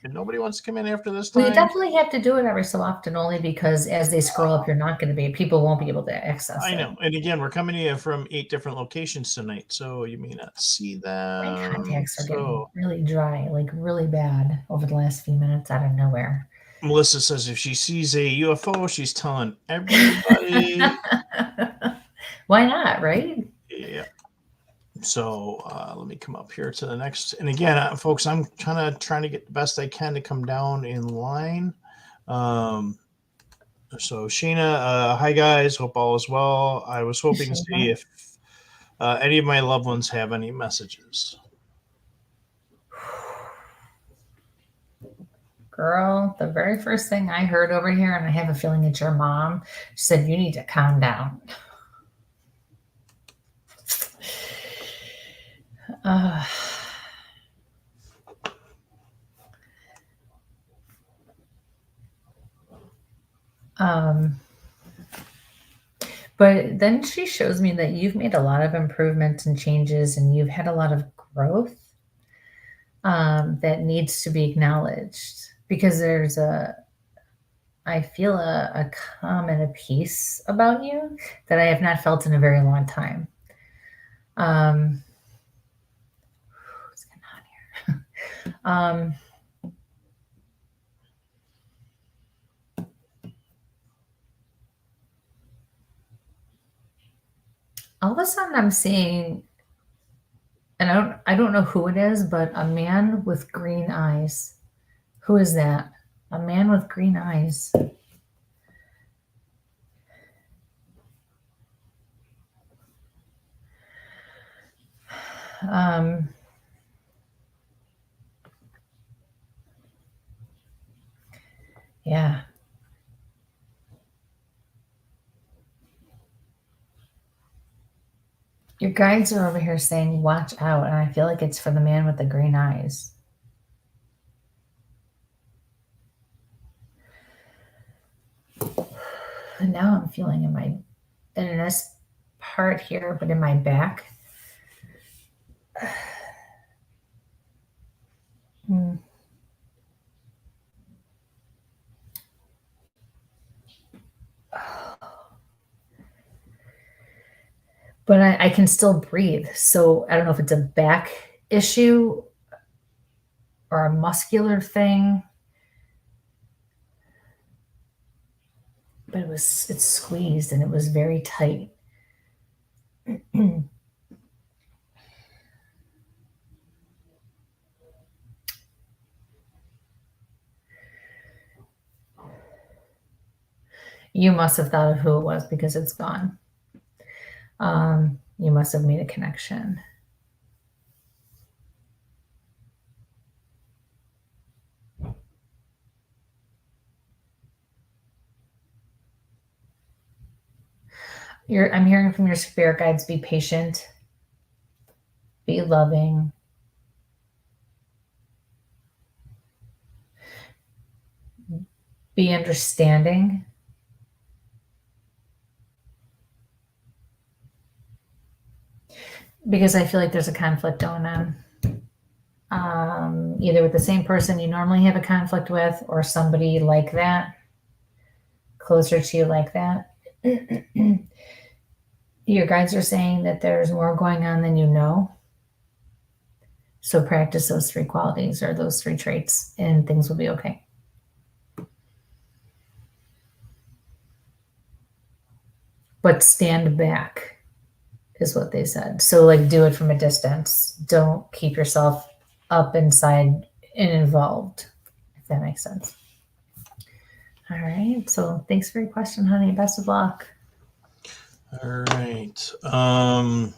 B: nobody wants to come in after this time.
C: Well, you definitely have to do it every so often, only because as they scroll up, you're not going to be. People won't be able to access.
B: I know, and again, we're coming in from 8 different locations tonight, so you may not see them.
C: My contacts are getting really dry, like really bad over the last few minutes out of nowhere.
B: Melissa says if she sees a UFO, she's telling everybody.
C: Why not, right?
B: Yeah. So let me come up here to the next. And again, folks, I'm trying to get the best I can to come down in line. So Sheena, hi guys, hope all is well. I was hoping to see if any of my loved ones have any messages.
C: Girl, the very first thing I heard over here, and I have a feeling it's your mom, said, you need to calm down. But then she shows me that you've made a lot of improvements and changes, and you've had a lot of growth that needs to be acknowledged, because I feel a calm and a peace about you that I have not felt in a very long time. What's going on here? All of a sudden I'm seeing, and I don't know who it is, but a man with green eyes. Who is that? A man with green eyes. Yeah. Your guides are over here saying, watch out. And I feel like it's for the man with the green eyes. And now I'm feeling in this part here, but in my back. but I can still breathe. So I don't know if it's a back issue or a muscular thing, but it's squeezed and it was very tight. You must have thought of who it was because it's gone. You must have made a connection. I'm hearing from your spirit guides, be patient, be loving, be understanding. Because I feel like there's a conflict going on. Either with the same person you normally have a conflict with or somebody like that, closer to you like that. Your guides are saying that there's more going on than you know. So practice those 3 qualities or those 3 traits and things will be okay. But stand back is what they said. So like do it from a distance. Don't keep yourself up inside and involved, if that makes sense. All right. So thanks for your question, honey. Best of luck.
B: All right. To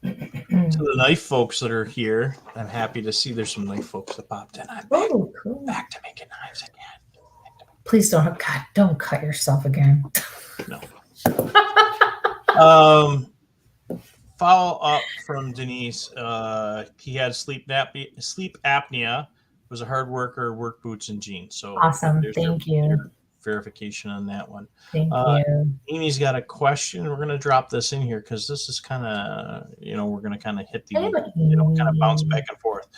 B: the knife folks that are here, I'm happy to see there's some knife folks that popped in. I'm
C: cool.
B: Back to making knives again.
C: Please don't. God, don't cut yourself again.
B: No. Follow up from Denise. He had sleep apnea. Was a hard worker. Work boots and jeans. So
C: awesome. Thank you.
B: Verification on that one.
C: Thank you.
B: Amy's got a question. We're going to drop this in here because this is kind of, we're going to kind of hit the, kind of bounce back and forth.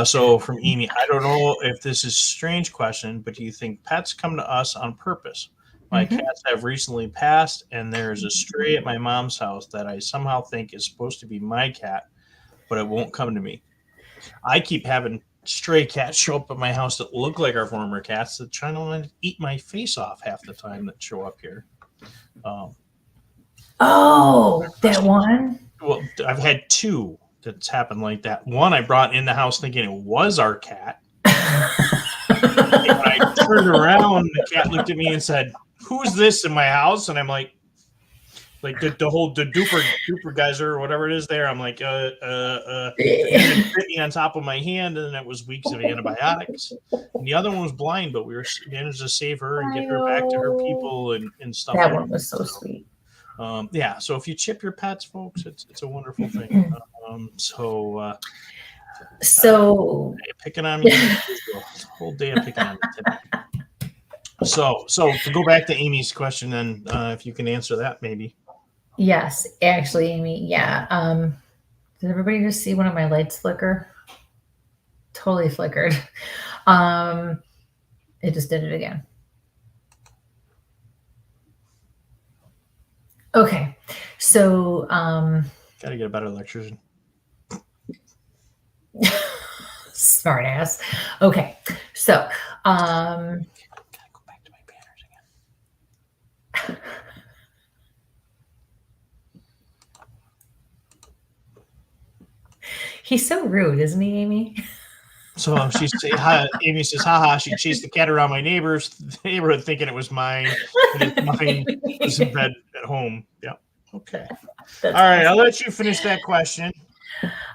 B: So from Amy, I don't know if this is a strange question, but do you think pets come to us on purpose? My cats have recently passed, and there's a stray at my mom's house that I somehow think is supposed to be my cat, but it won't come to me. I keep having stray cats show up at my house that look like our former cats that try to eat my face off half the time that show up here.
C: That one?
B: Well, I've had 2 that's happened like that. One I brought in the house thinking it was our cat. And when I turned around, the cat looked at me and said, "Who's this in my house?" And I'm like the duper geyser or whatever it is there. I'm like, it bit me on top of my hand, and then it was weeks of antibiotics. And the other one was blind, but we managed to save her and get her back to her people and stuff.
C: That one was so sweet.
B: Yeah. So if you chip your pets, folks, it's a wonderful thing. Picking on me, the whole day of picking on me today. So to go back to Amy's question, then if you can answer that, maybe.
C: Yes, actually, Amy. Yeah. Did everybody just see one of my lights flicker? Totally flickered. It just did it again. Okay. So
B: gotta get a better electrician.
C: Smart ass. Okay. So
B: gotta go back to my banners again.
C: He's so rude, isn't he, Amy?
B: So Amy says, haha, she chased the cat around my neighborhood thinking it was mine. And mine was in bed at home. Yeah. Okay. All right. I'll let you finish that question.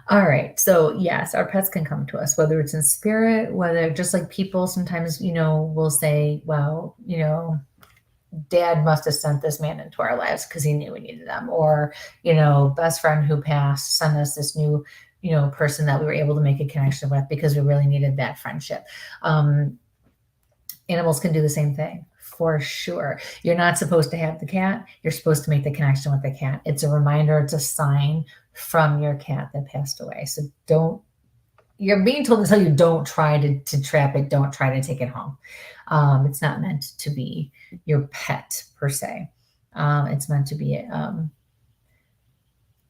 C: All right. So yes, our pets can come to us, whether it's in spirit, whether just like people sometimes, will say, well, Dad must have sent this man into our lives because he knew we needed them. Or, best friend who passed sent us this new, person that we were able to make a connection with because we really needed that friendship. Animals can do the same thing for sure. You're not supposed to have the cat. You're supposed to make the connection with the cat. It's a reminder. It's a sign from your cat that passed away. So you're being told to tell you, don't try to trap it. Don't try to take it home. It's not meant to be your pet per se. It's meant to be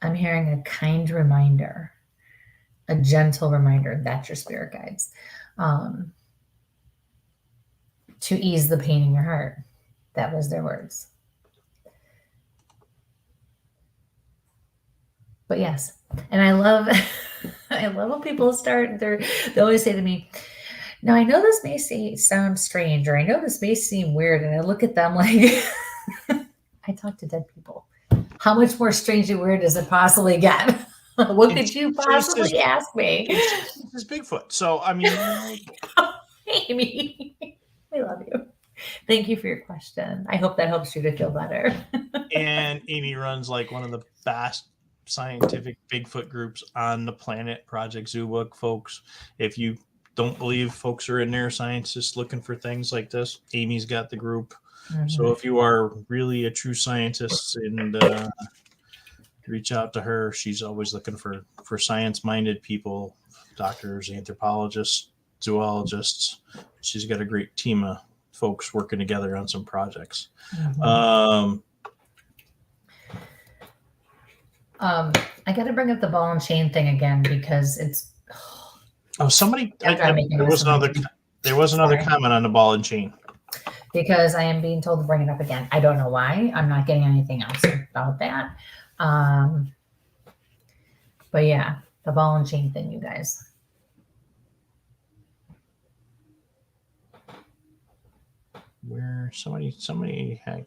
C: I'm hearing a kind reminder, a gentle reminder. That's your spirit guides. To ease the pain in your heart. That was their words. But yes, and I love when people they always say to me, now I know this may sound strange, or I know this may seem weird, and I look at them like I talk to dead people. How much more strange and weird does it possibly get? What could you possibly ask me?
B: It's Bigfoot. So I mean,
C: Amy, I love you. Thank you for your question. I hope that helps you to feel better.
B: And Amy runs like one of the best scientific Bigfoot groups on the planet, Project Zoobook, folks. If you don't believe folks are in there, scientists looking for things like this, Amy's got the group. Mm-hmm. So if you are really a true scientist and reach out to her, she's always looking for science-minded people, doctors, anthropologists, zoologists. She's got a great team of folks working together on some projects. Mm-hmm.
C: I got to bring up the ball and chain thing again because it's.
B: Somebody. There was another comment on the ball and chain.
C: Because I am being told to bring it up again. I don't know why. I'm not getting anything else about that. But yeah, the ball and chain thing, you guys.
B: Where somebody had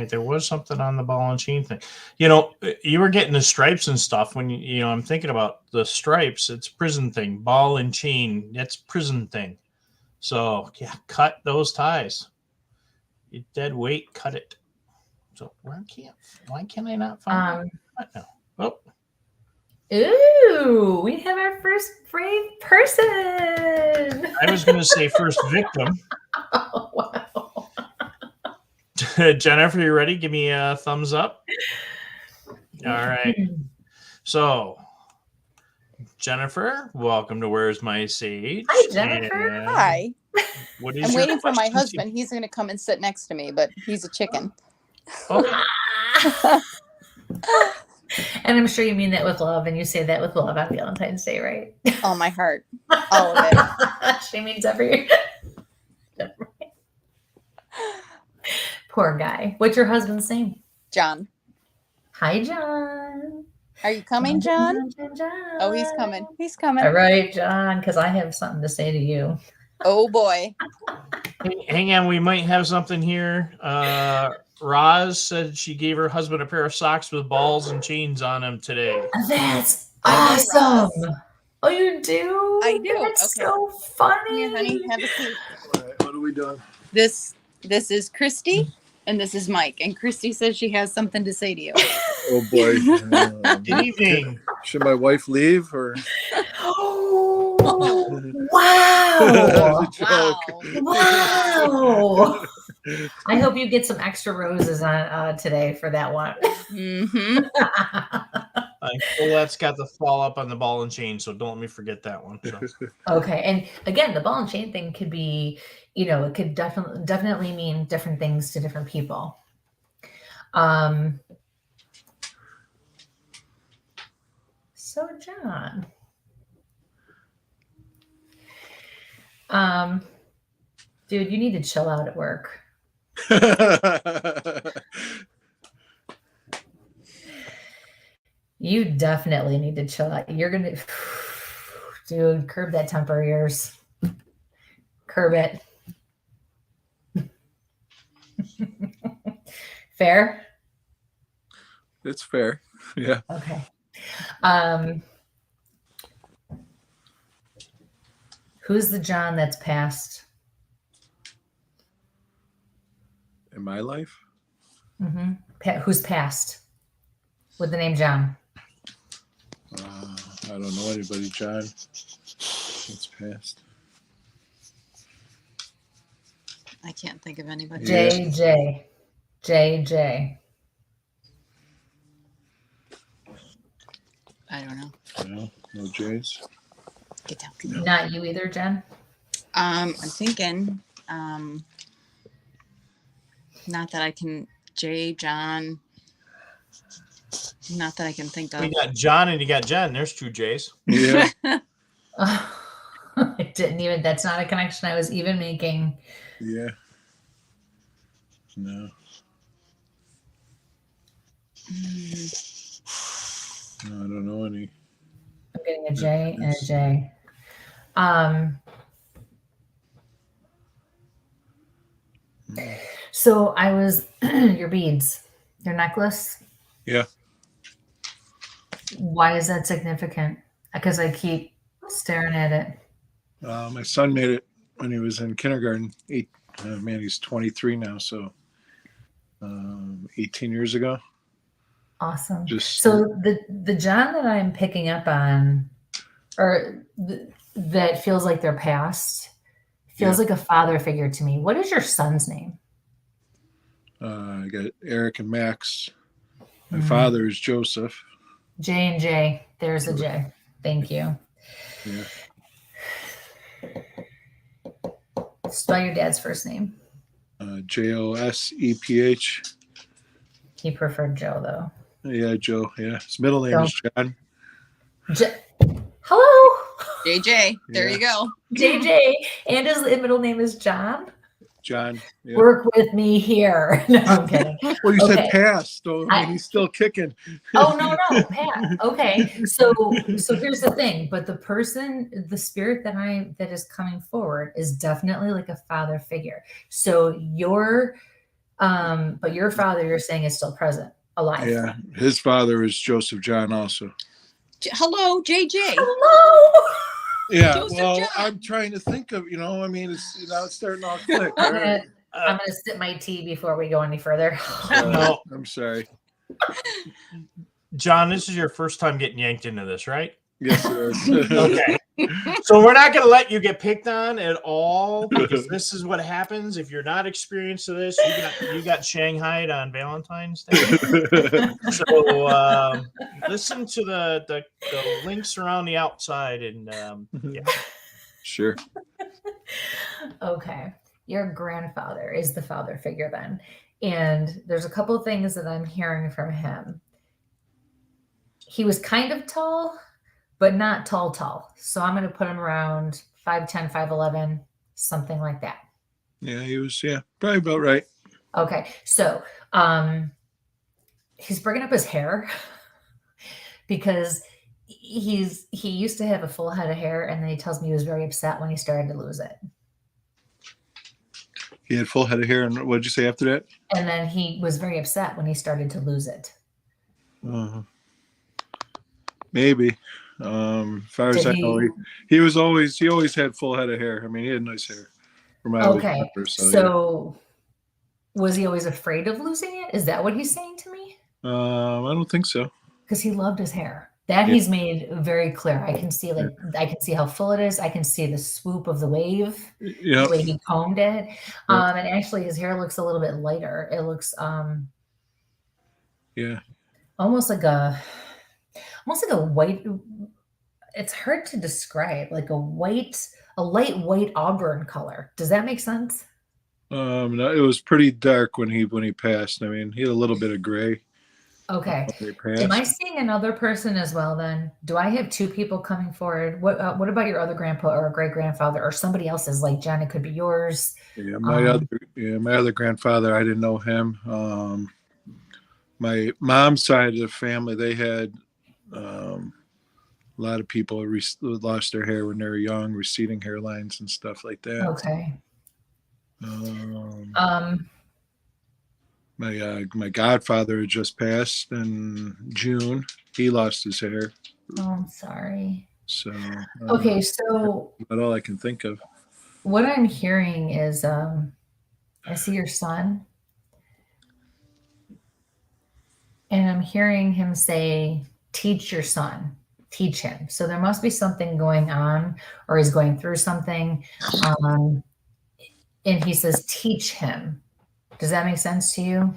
B: there was something on the ball and chain thing. You know, you were getting the stripes and stuff when I'm thinking about the stripes. It's prison thing. Ball and chain, that's prison thing. So yeah, cut those ties. You dead weight, cut it. So why can't I not find it now? Oh.
C: Ooh, we have our first brave person.
B: I was going to say first victim.
C: Oh, wow.
B: Jennifer, you ready? Give me a thumbs up. All right. So, Jennifer, welcome to Where's My Sage?
C: Hi, Jennifer.
D: And hi.
B: What is
D: I'm waiting for my husband. He's going to come and sit next to me, but he's a chicken.
B: Okay.
C: And I'm sure you mean that with love, and you say that with love on Valentine's Day, right?
D: Oh, my heart. All of it.
C: She means every. Poor guy. What's your husband's name?
D: John.
C: Hi, John.
D: Are you coming, John?
C: John?
D: Oh, he's coming. He's coming.
C: All right, John, because I have something to say to you.
D: Oh, boy.
B: Hang on. We might have something here. Roz said she gave her husband a pair of socks with balls and chains on them today.
C: That's awesome. Oh, you do?
D: I do.
C: That's so funny.
D: Here, honey, have a seat.
E: All right, what are we doing?
D: This is Kristie, and this is Mike. And Kristie says she has something to say to you.
E: Oh, boy.
B: Good evening.
E: Should my wife leave or?
C: Oh, wow. Wow. I hope you get some extra roses on today for that one.
D: Mm-hmm.
B: Colette's got the fall up on the ball and chain, so don't let me forget that one. So.
C: Okay, and again, the ball and chain thing could be, it could definitely mean different things to different people. So John, dude, you need to chill out at work. You definitely need to chill out. You're gonna, dude, curb that temper of yours. Curb it. Fair?
E: It's fair. Yeah.
C: Okay. Who's the John that's passed?
E: In my life?
C: Mm-hmm. Who's passed with the name John?
E: I don't know anybody, John. It's passed.
D: I can't think of anybody.
C: JJ.
D: I don't know.
E: No J's.
D: Get down.
E: No.
C: Not you either, Jen?
D: I'm thinking, not that I can, John. Not that I can think of.
B: You got John and you got Jen. There's two J's.
E: Yeah.
C: It didn't even, that's not a connection I was even making.
E: Yeah. No. No, I don't know any.
C: I'm getting a J and a J. So I was your beads, your necklace.
E: Yeah.
C: Why is that significant? Because I keep staring at it.
E: My son made it when he was in kindergarten. He's 23 now, so 18 years ago.
C: Awesome.
E: Just
C: So the John that I'm picking up on, or that feels like they're past, feels like a father figure to me. What is your son's name?
E: I got Eric and Max. My father is Joseph.
C: J and J. There's a J. Thank you.
E: Yeah.
C: Spell your dad's first name.
E: Joseph.
C: He preferred Joe though.
E: Yeah, Joe. Yeah. His middle name is John.
C: Hello.
D: JJ. There you go.
C: JJ. And his middle name is John.
E: John. Yeah.
C: Work with me here. No, I'm kidding.
E: Well, you said
C: Okay.
E: past, so he's still kicking.
C: Oh no, Pat. Okay. So here's the thing, but the spirit that is coming forward is definitely like a father figure. So but your father, you're saying, is still present, alive.
E: Yeah. His father is Joseph John also.
D: Hello, JJ.
C: Hello.
E: Yeah,
D: Joseph
E: well,
D: John.
E: I'm trying to think of, it's it's starting off quick.
C: I'm gonna sip my tea before we go any further.
B: No,
E: I'm sorry.
B: John, this is your first time getting yanked into this, right?
E: Yes, it is.
B: Okay. So we're not going to let you get picked on at all, because this is what happens if you're not experienced to this. You got shanghaied on Valentine's Day. So listen to the links around the outside, and yeah.
E: Sure.
C: Okay. Your grandfather is the father figure then. And there's a couple of things that I'm hearing from him. He was kind of tall, but not tall. So I'm going to put him around 5'10", 5'11", something like that.
E: Yeah, he was, probably about right.
C: Okay. So he's bringing up his hair because he used to have a full head of hair, and then he tells me he was very upset when he started to lose it.
E: He had full head of hair, and what did you say after that?
C: And then he was very upset when he started to lose it.
E: Maybe. As far as I know, he always had full head of hair. I mean, he had nice hair.
C: Okay. So was he always afraid of losing it? Is that what he's saying to me?
E: I don't think so.
C: Because he loved his hair. That he's made very clear. I can see I can see how full it is. I can see the swoop of the wave, the way he combed it. And actually his hair looks a little bit lighter. It looks almost like a white, it's hard to describe, like a light white auburn color. Does that make sense?
E: No, it was pretty dark when he passed. I mean, he had a little bit of gray.
C: Okay. Am I seeing another person as well then? Do I have two people coming forward? What about your other grandpa or great grandfather or somebody else's, like Jen? It could be yours.
E: Yeah, my other grandfather, I didn't know him. My mom's side of the family, they had a lot of people lost their hair when they were young, receding hairlines and stuff like that.
C: Okay.
E: My godfather had just passed in June. He lost his hair.
C: Oh, I'm sorry.
E: So
C: okay, so
E: that's all I can think of.
C: What I'm hearing is I see your son, and I'm hearing him say, teach your son, teach him. So there must be something going on, or he's going through something. And he says, teach him. Does that make sense to you?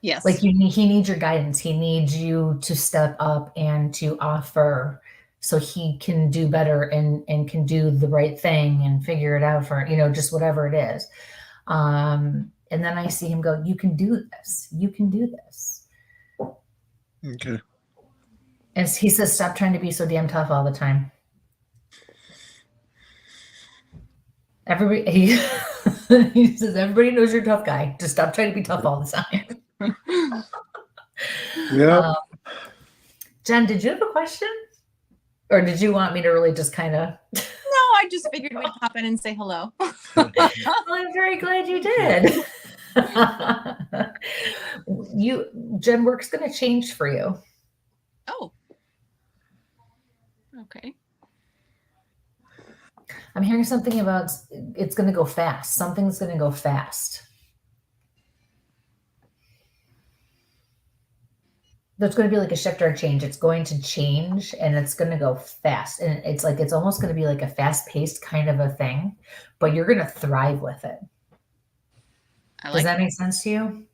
D: Yes.
C: Like he needs your guidance. He needs you to step up and to offer so he can do better and can do the right thing and figure it out for, just whatever it is. And then I see him go, you can do this. You can do this.
E: Okay.
C: And he says, stop trying to be so damn tough all the time. Everybody, he says, everybody knows you're a tough guy. Just stop trying to be tough all the time.
E: Yeah.
C: Jen, did you have a question? Or did you want me to really just kind of...
D: No, I just figured we'd pop in and say hello.
C: Well, I'm very glad you did. Jen, work's going to change for you.
D: Oh. Okay.
C: I'm hearing something about it's going to go fast. Something's going to go fast. There's going to be like a shift or a change. It's going to change and it's going to go fast. And it's like, it's almost going to be like a fast paced kind of a thing, but you're going to thrive with it. Does that make sense to you?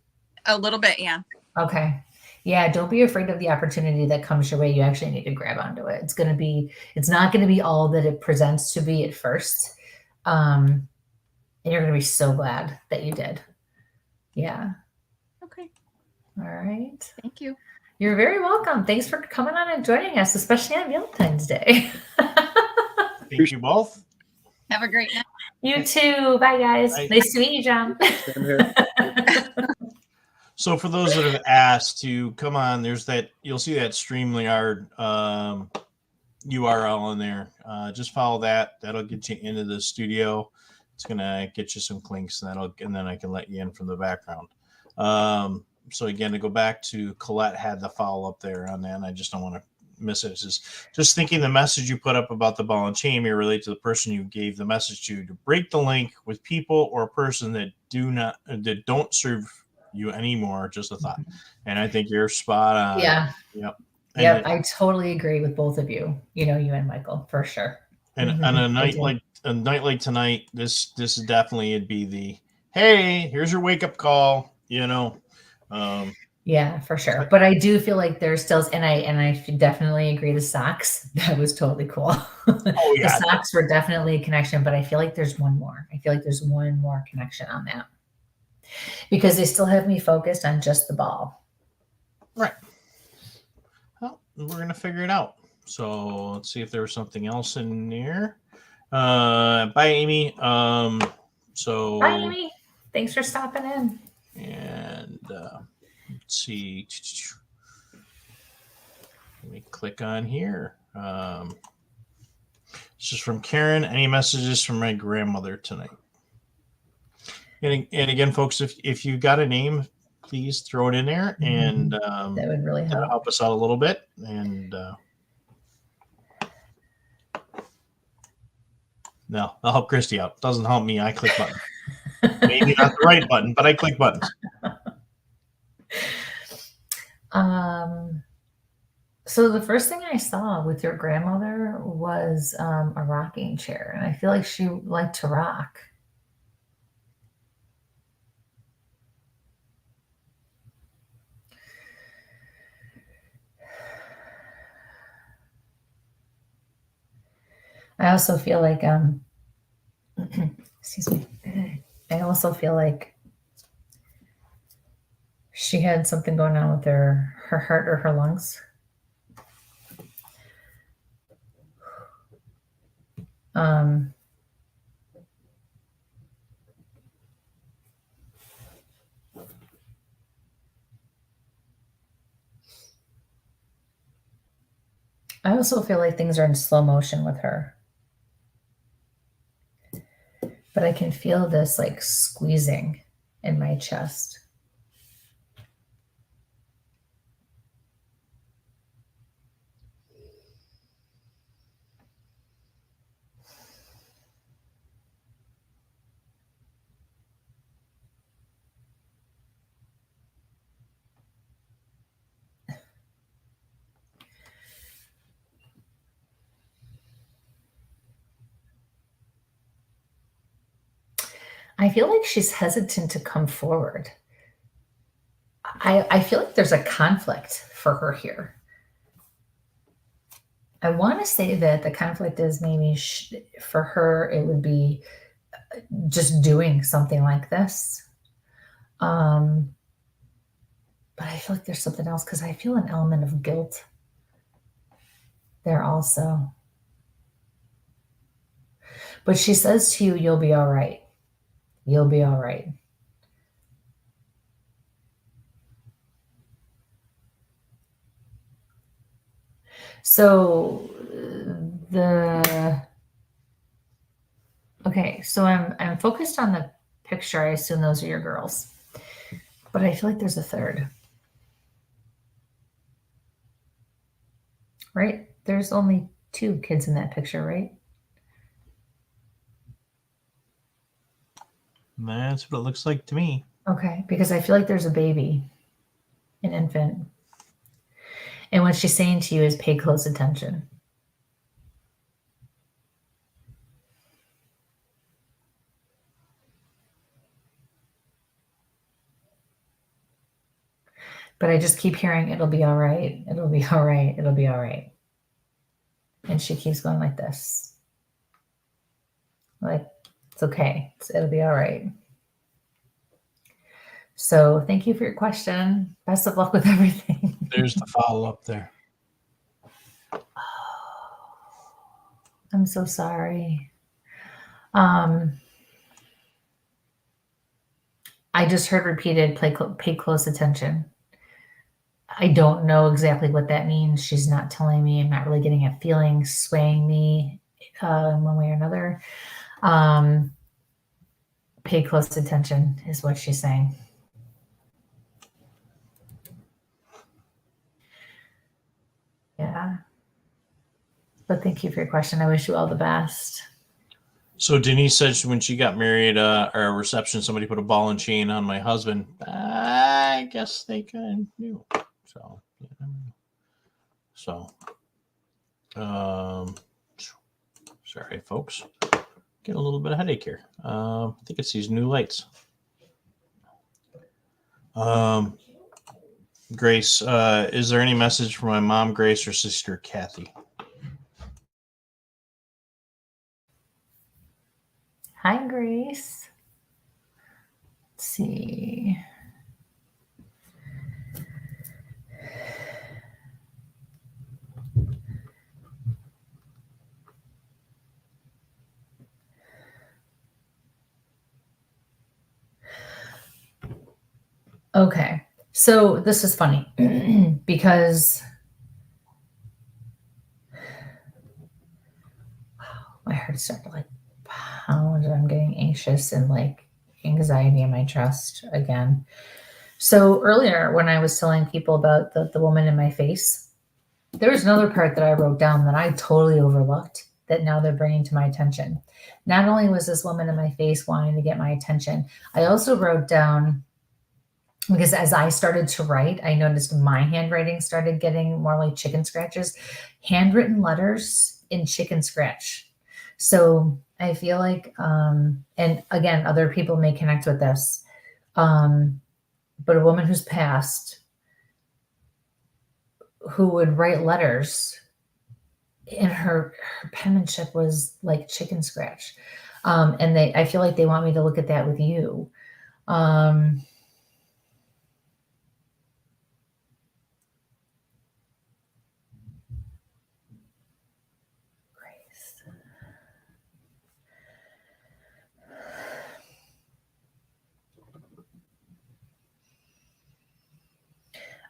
D: A little bit. Yeah.
C: Okay. Yeah. Don't be afraid of the opportunity that comes your way. You actually need to grab onto it. It's not going to be all that it presents to be at first. And you're going to be so glad that you did. Yeah.
D: Okay.
C: All right.
D: Thank you.
C: You're very welcome. Thanks for coming on and joining us, especially on Valentine's Day.
B: Thank you both.
D: Have a great night.
C: You too. Bye, guys.
B: Bye.
C: Nice to meet you, John.
E: Same here.
B: So for those that have asked to come on, you'll see that StreamYard URL in there. Just follow that. That'll get you into the studio. It's gonna get you some clinks, and then I can let you in from the background. So again, to go back to Colette had the follow up there on that, and I just don't want to miss it. It's just thinking the message you put up about the ball and chain may relate to the person you gave the message to break the link with people or a person that don't serve you anymore. Just a thought. And I think you're spot on.
C: Yeah.
B: Yep.
C: Yep. I totally agree with both of you. You and Michael for sure.
B: And on a night like tonight, this is definitely it'd be the hey, here's your wake up call.
C: Yeah, for sure. But I do feel like there's still, and I definitely agree. The socks, that was totally cool.
B: Oh yeah,
C: the socks were definitely a connection, but I feel like there's one more. I feel like there's one more connection on that because they still have me focused on just the ball.
B: Right. Well, we're gonna figure it out. So let's see if there was something else in there. Bye, Amy. Bye,
C: Amy. Thanks for stopping in.
B: And let's see. Let me click on here. This is from Karen. Any messages from my grandmother tonight? And again, folks, if you got a name, please throw it in there, and
C: that would really
B: help us out a little bit. And no, I'll help Kristie out. Doesn't help me. I click buttons. Maybe not the right button, but I click buttons.
C: So the first thing I saw with your grandmother was a rocking chair, and I feel like she liked to rock. I also feel like excuse me. I also feel like she had something going on with her heart or her lungs. I also feel like things are in slow motion with her. But I can feel this like squeezing in my chest. I feel like she's hesitant to come forward. I feel like there's a conflict for her here. I want to say that the conflict is maybe for her, it would be just doing something like this. But I feel like there's something else because I feel an element of guilt there also. But she says to you, you'll be all right. You'll be all right. So okay, so I'm focused on the picture. I assume those are your girls. But I feel like there's a third. Right? There's only 2 kids in that picture, right?
B: That's what it looks like to me.
C: Okay, because I feel like there's a baby, an infant. And what she's saying to you is pay close attention. But I just keep hearing, it'll be all right. It'll be all right. It'll be all right. And she keeps going like this. Like, it's okay. It'll be all right. So thank you for your question. Best of luck with everything.
B: There's the follow-up there.
C: I'm so sorry. I just heard repeated, pay close attention. I don't know exactly what that means. She's not telling me. I'm not really getting a feeling swaying me in one way or another. Pay close attention is what she's saying. Yeah. But thank you for your question. I wish you all the best.
B: So Denise said when she got married, at a reception, somebody put a ball and chain on my husband. I guess they kind of knew. Sorry, folks. Get a little bit of headache here. I think it's these new lights. Grace, is there any message for my mom, Grace, or sister, Kathy?
C: Hi, Grace. Let's see. Okay, so this is funny because my heart started to like pound and I'm getting anxious and like anxiety in my chest again. So earlier when I was telling people about the woman in my face, there was another part that I wrote down that I totally overlooked that now they're bringing to my attention. Not only was this woman in my face wanting to get my attention, I also wrote down, because as I started to write, I noticed my handwriting started getting more like chicken scratches, handwritten letters in chicken scratch. So I feel like, and again, other people may connect with this, but a woman who's passed who would write letters and her penmanship was like chicken scratch. And I feel like they want me to look at that with you.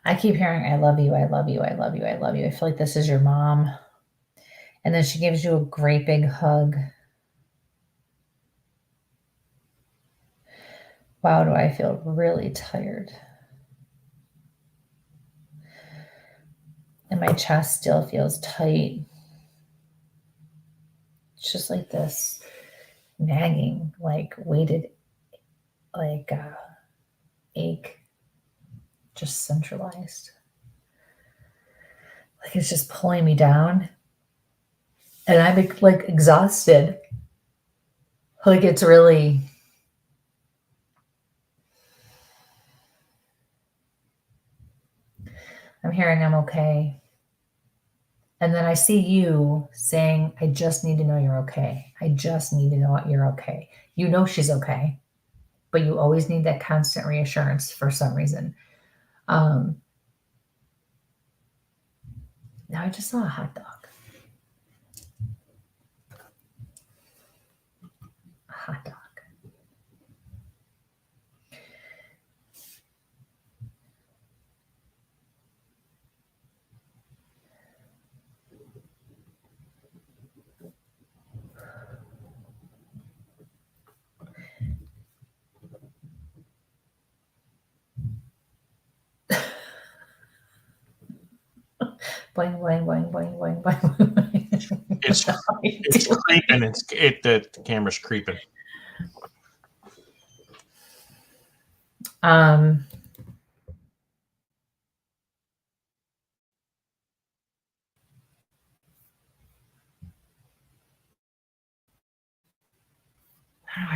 C: I keep hearing, I love you, I love you, I love you, I love you. I feel like this is your mom. And then she gives you a great big hug. Wow, do I feel really tired. And my chest still feels tight. It's just like this nagging, like weighted, like ache. Just centralized. Like it's just pulling me down. And I'm like exhausted. Like it's really, I'm hearing I'm okay. And then I see you saying, I just need to know you're okay. I just need to know you're okay. You know she's okay, but you always need that constant reassurance for some reason. Now I just saw a hot dog. A hot dog. Boing, boing, boing, boing, boing, boing, boing.
B: It's creeping. The camera's creeping.
C: I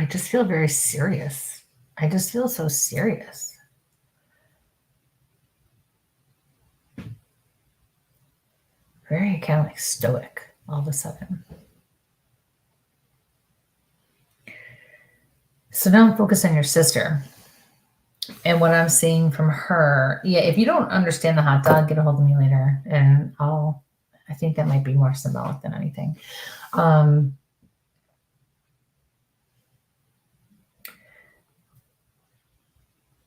C: just feel very serious. I just feel so serious. Very kind of like stoic all of a sudden. So now I'm focused on your sister. And what I'm seeing from her, yeah, if you don't understand the hot dog, get a hold of me later. And I think that might be more symbolic than anything.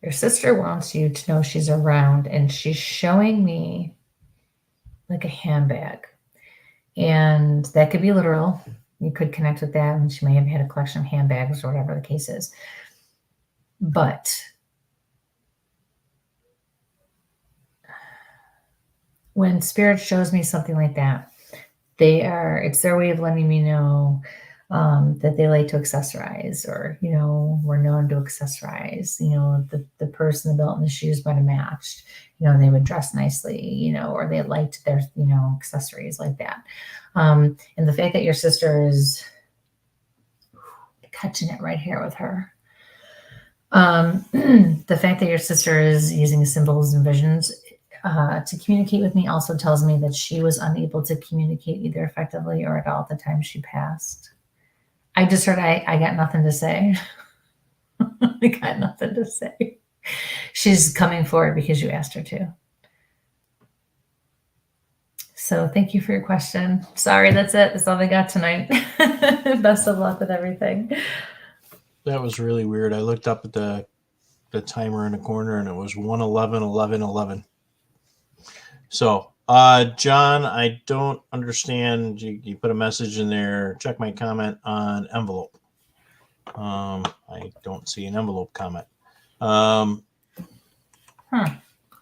C: Your sister wants you to know she's around, and she's showing me like a handbag. And that could be literal. You could connect with that, and she may have had a collection of handbags or whatever the case is. But when spirit shows me something like that, it's their way of letting me know that they like to accessorize, or, we're known to accessorize. The purse and the belt and the shoes might have matched. They would dress nicely, or they liked their, accessories like that. And the fact that your sister is catching it right here with her. The fact that your sister is using symbols and visions to communicate with me also tells me that she was unable to communicate either effectively or at all at the time she passed. I just heard I got nothing to say. I got nothing to say. She's coming forward because you asked her to. So thank you for your question. Sorry, that's it. That's all I got tonight. Best of luck with everything.
B: That was really weird. I looked up at the timer in the corner, and it was 1:11:11:11. So, John, I don't understand. You put a message in there. Check my comment on envelope. I don't see an envelope comment.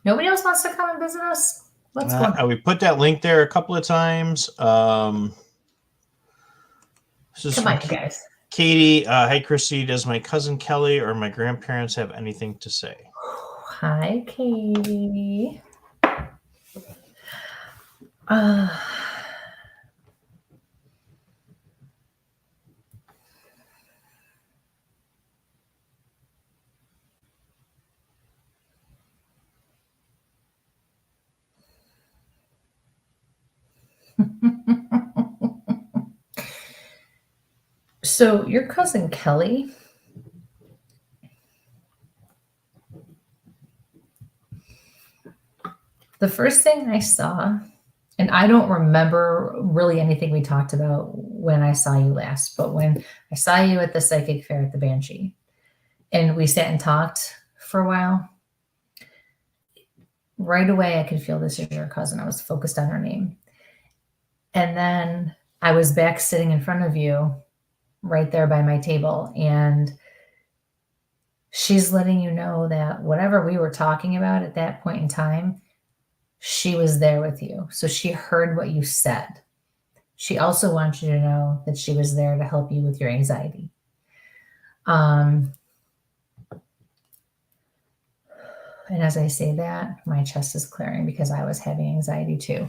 C: Nobody else wants to come and visit us? What's going on?
B: We put that link there a couple of times.
C: Come on, you guys.
B: Katie, hi, Kristie. Does my cousin Kelly or my grandparents have anything to say?
C: Hi, Katie. So your cousin Kelly, the first thing I saw, and I don't remember really anything we talked about when I saw you last, but when I saw you at the psychic fair at the Banshee, and we sat and talked for a while, right away I could feel this is your cousin. I was focused on her name. And then I was back sitting in front of you right there by my table, and she's letting you know that whatever we were talking about at that point in time, she was there with you. So she heard what you said. She also wants you to know that she was there to help you with your anxiety. And as I say that, my chest is clearing because I was having anxiety too.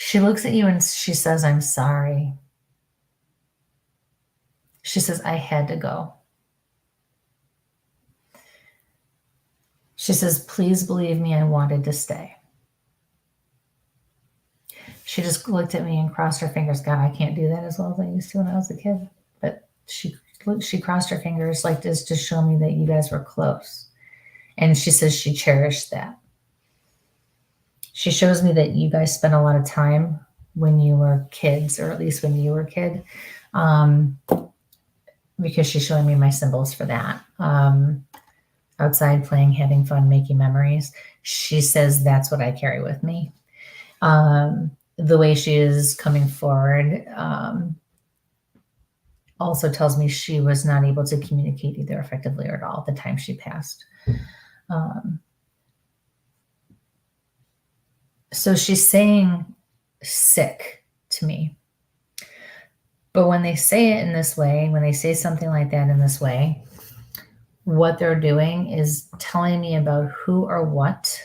C: She looks at you and she says, I'm sorry. She says, I had to go. She says, please believe me, I wanted to stay. She just looked at me and crossed her fingers. God, I can't do that as well as I used to when I was a kid. But she she crossed her fingers like this to show me that you guys were close. And she says she cherished that. She shows me that you guys spent a lot of time when you were kids, or at least when you were a kid, because she's showing me my symbols for that. Outside playing, having fun, making memories. She says that's what I carry with me. The way she is coming forward also tells me she was not able to communicate either effectively or at all at the time she passed. So she's saying sick to me. But when they say it in this way, when they say something like that in this way, what they're doing is telling me about who or what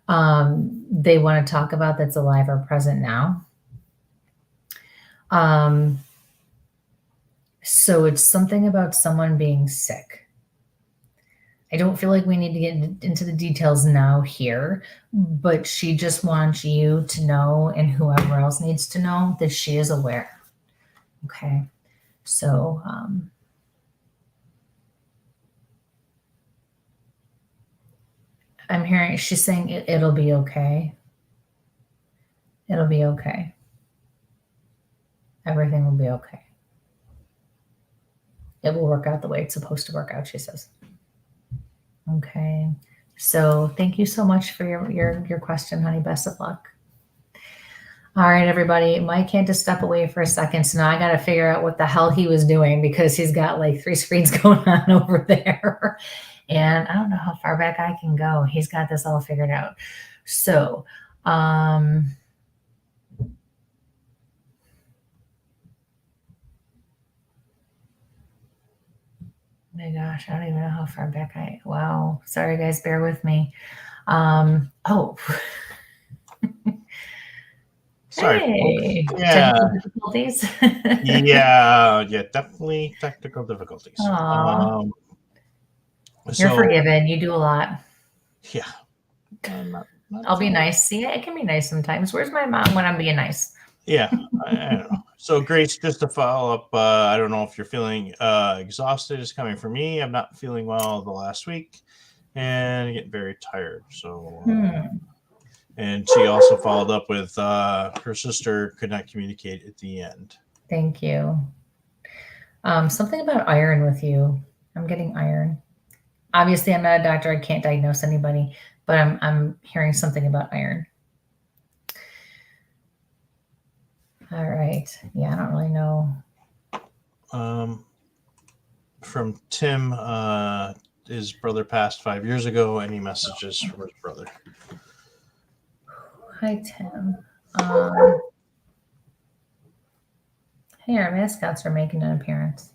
C: they want to talk about that's alive or present now. So it's something about someone being sick. I don't feel like we need to get into the details now here, but she just wants you to know, and whoever else needs to know, that she is aware. Okay. So, I'm hearing, she's saying it'll be okay. It'll be okay. Everything will be okay. It will work out the way it's supposed to work out, she says. Okay. So thank you so much for your question, honey. Best of luck. All right, everybody. Mike had to step away for a second, so now I got to figure out what the hell he was doing, because he's got like 3 screens going on over there. And I don't know how far back I can go. He's got this all figured out. So, my gosh, I don't even know how far back wow. Sorry, guys. Bear with me. Oh.
B: Sorry.
C: Hey.
B: Yeah.
C: Technical difficulties?
B: Yeah, definitely technical difficulties.
C: Aw. You're forgiven. You do a lot.
B: Yeah. Not
C: I'll be nice. See, I can be nice sometimes. Where's my mom when I'm being nice?
B: Yeah, I don't know. So, Grace, just to follow up, I don't know if you're feeling exhausted. It's coming from me. I'm not feeling well the last week and getting very tired. So, and she also followed up with her sister could not communicate at the end.
C: Thank you. Something about iron with you. I'm getting iron. Obviously, I'm not a doctor. I can't diagnose anybody, but I'm hearing something about iron. All right. Yeah, I don't really know.
B: From Tim, his brother passed 5 years ago. Any messages from his brother?
C: Hi, Tim. Hey, our mascots are making an appearance.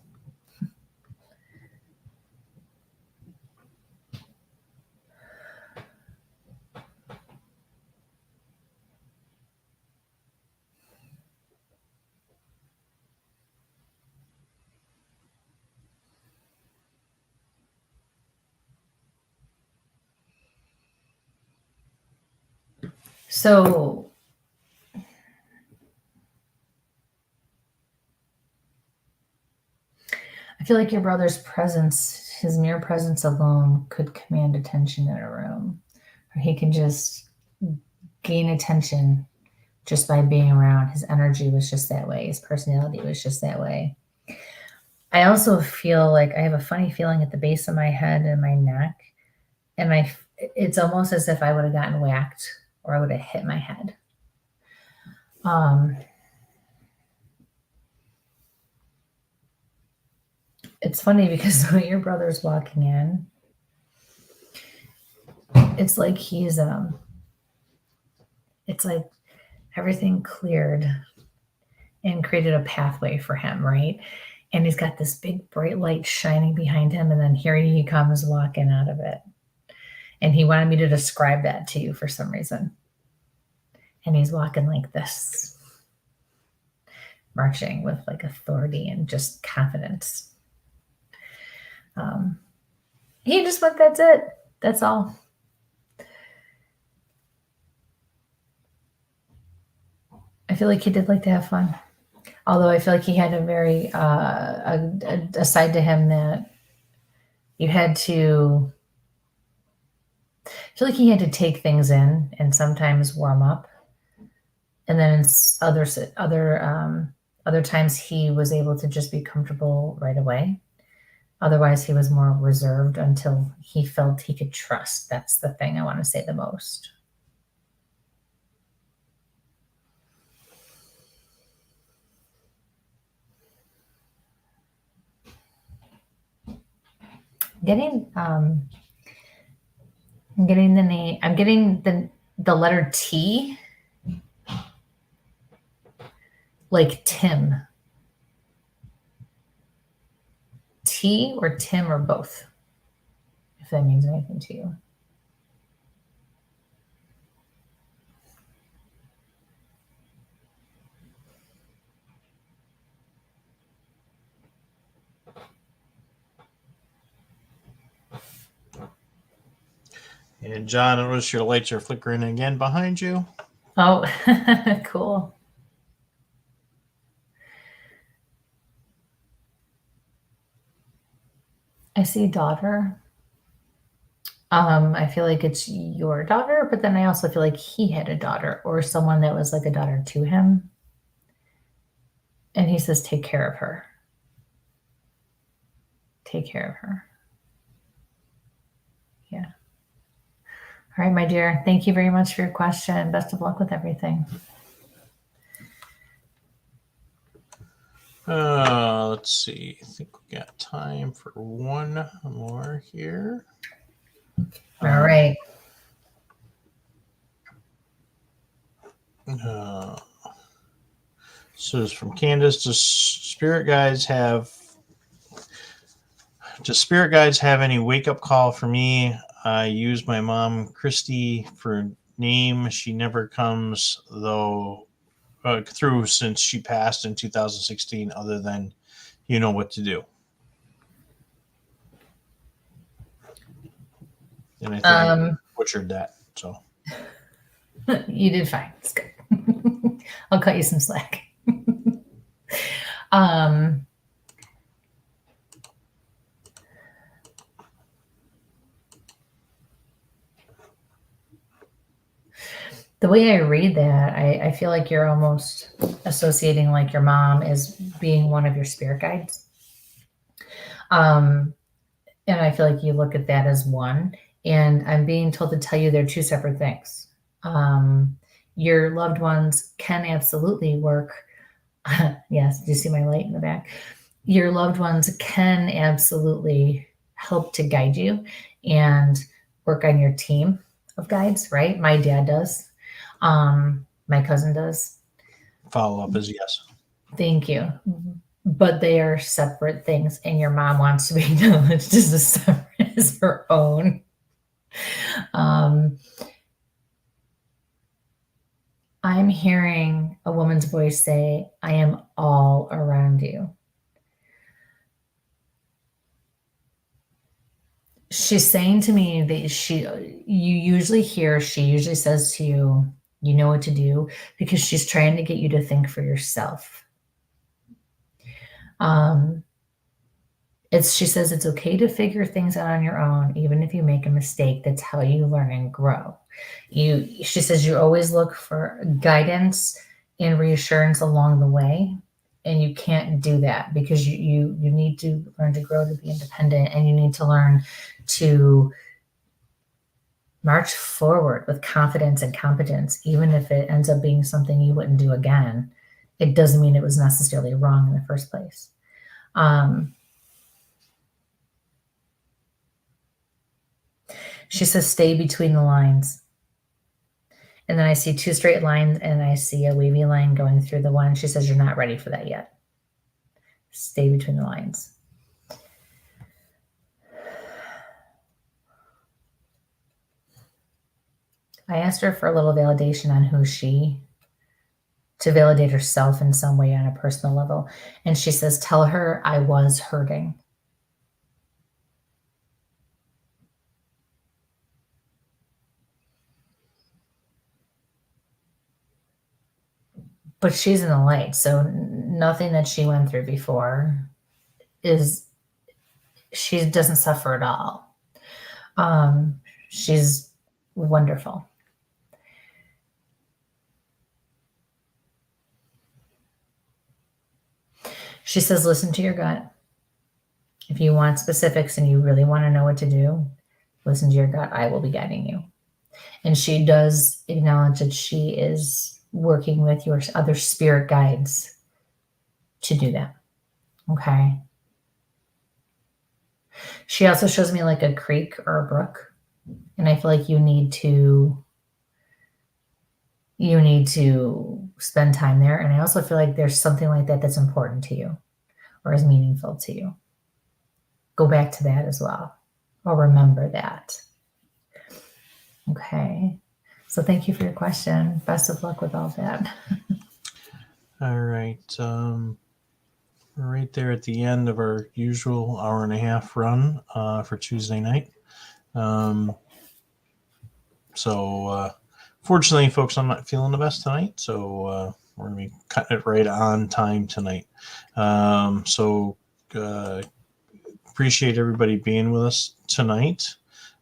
C: So I feel like your brother's presence, his mere presence alone, could command attention in a room. Or he can just gain attention just by being around. His energy was just that way. His personality was just that way. I also feel like I have a funny feeling at the base of my head and my neck. And it's almost as if I would have gotten whacked or I would have hit my head. It's funny because when your brother's walking in, it's like it's like everything cleared and created a pathway for him, right? And he's got this big bright light shining behind him, and then here he comes walking out of it. And he wanted me to describe that to you for some reason. And he's walking like this, marching with like authority and just confidence. He just went, that's it. That's all. I feel like he did like to have fun. Although I feel like he had a very a side to him that you had to. I feel like he had to take things in and sometimes warm up, and then in other times he was able to just be comfortable right away. Otherwise, he was more reserved until he felt he could trust. That's the thing I want to say the most. I'm getting the name. I'm getting the letter T, like Tim. T or Tim or both, if that means anything to you.
B: And John, notice your lights are flickering again behind you.
C: Oh, cool. I see daughter. I feel like it's your daughter, but then I also feel like he had a daughter or someone that was like a daughter to him. And he says, take care of her. Take care of her. Yeah. All right, my dear. Thank you very much for your question. Best of luck with everything.
B: Let's see. I think we got time for one more here.
C: All right.
B: So it's from Candace. Does spirit guides have any wake up call for me? I use my mom Kristie for name. She never comes though through since she passed in 2016. Other than you know what to do. And I think I butchered that. So
C: you did fine. It's good. I'll cut you some slack. The way I read that, I feel like you're almost associating like your mom as being one of your spirit guides. And I feel like you look at that as one. And I'm being told to tell you they're two separate things. Your loved ones can absolutely work. Yes, do you see my light in the back? Your loved ones can absolutely help to guide you and work on your team of guides, right? My dad does. My cousin does.
B: Follow up is yes.
C: Thank you. But they are separate things, and your mom wants to be acknowledged as her own. I'm hearing a woman's voice say, I am all around you. She's saying to me that she usually says to you, you know what to do, because she's trying to get you to think for yourself. She says it's okay to figure things out on your own, even if you make a mistake. That's how you learn and grow. She says you always look for guidance and reassurance along the way, and you can't do that because you need to learn to grow to be independent, and you need to learn to march forward with confidence and competence, even if it ends up being something you wouldn't do again. It doesn't mean it was necessarily wrong in the first place. She says, stay between the lines. And then I see two straight lines and I see a wavy line going through the one. She says, you're not ready for that yet. Stay between the lines. I asked her for a little validation on to validate herself in some way on a personal level. And she says, tell her I was hurting. But she's in the light, so nothing that she went through before she doesn't suffer at all. She's wonderful. She says, listen to your gut. If you want specifics and you really want to know what to do, listen to your gut. I will be guiding you. And she does acknowledge that she is working with your other spirit guides to do that. Okay. She also shows me like a creek or a brook. And I feel like you need to spend time there. And I also feel like there's something like that that's important to you or is meaningful to you. Go back to that as well, or remember that. Okay. So thank you for your question. Best of luck with all that.
B: All right. We're right there at the end of our usual hour and a half run for Tuesday night. So fortunately, folks, I'm not feeling the best tonight. So we're going to be cutting it right on time tonight. Appreciate everybody being with us tonight.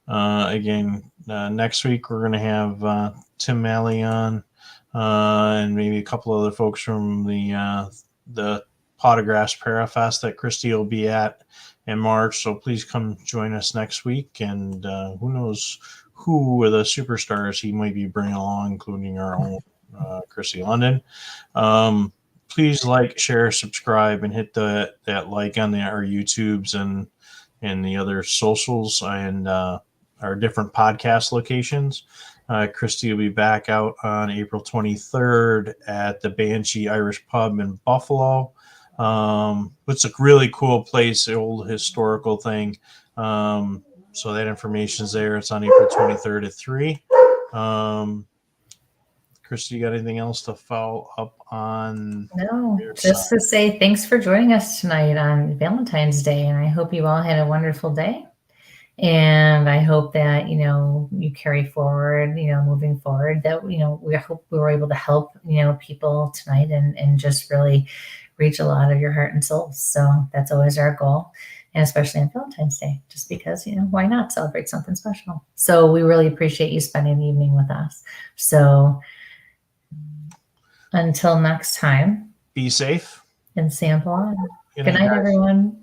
B: Again, next week we're going to have Tim Malley on and maybe a couple other folks from the Pot of Grass Parafest that Kristie will be at in March. So please come join us next week. And who knows who are the superstars he might be bringing along, including our own Kristie London. Please like, share, subscribe, and hit that like on our YouTubes and the other socials and our different podcast locations. Kristie will be back out on April 23rd at the Banshee Irish Pub in Buffalo. It's a really cool place, the old historical thing. So that information's there. It's on April 23rd at 3. Kristie, you got anything else to follow up on?
C: No, just to say thanks for joining us tonight on Valentine's Day. And I hope you all had a wonderful day. And I hope that, you carry forward, moving forward, that, we hope we were able to help, people tonight and just really reach a lot of your heart and soul. So that's always our goal. And especially on Valentine's Day, just because, why not celebrate something special? So we really appreciate you spending the evening with us. So until next time,
B: be safe
C: and sample on. Good night, everyone.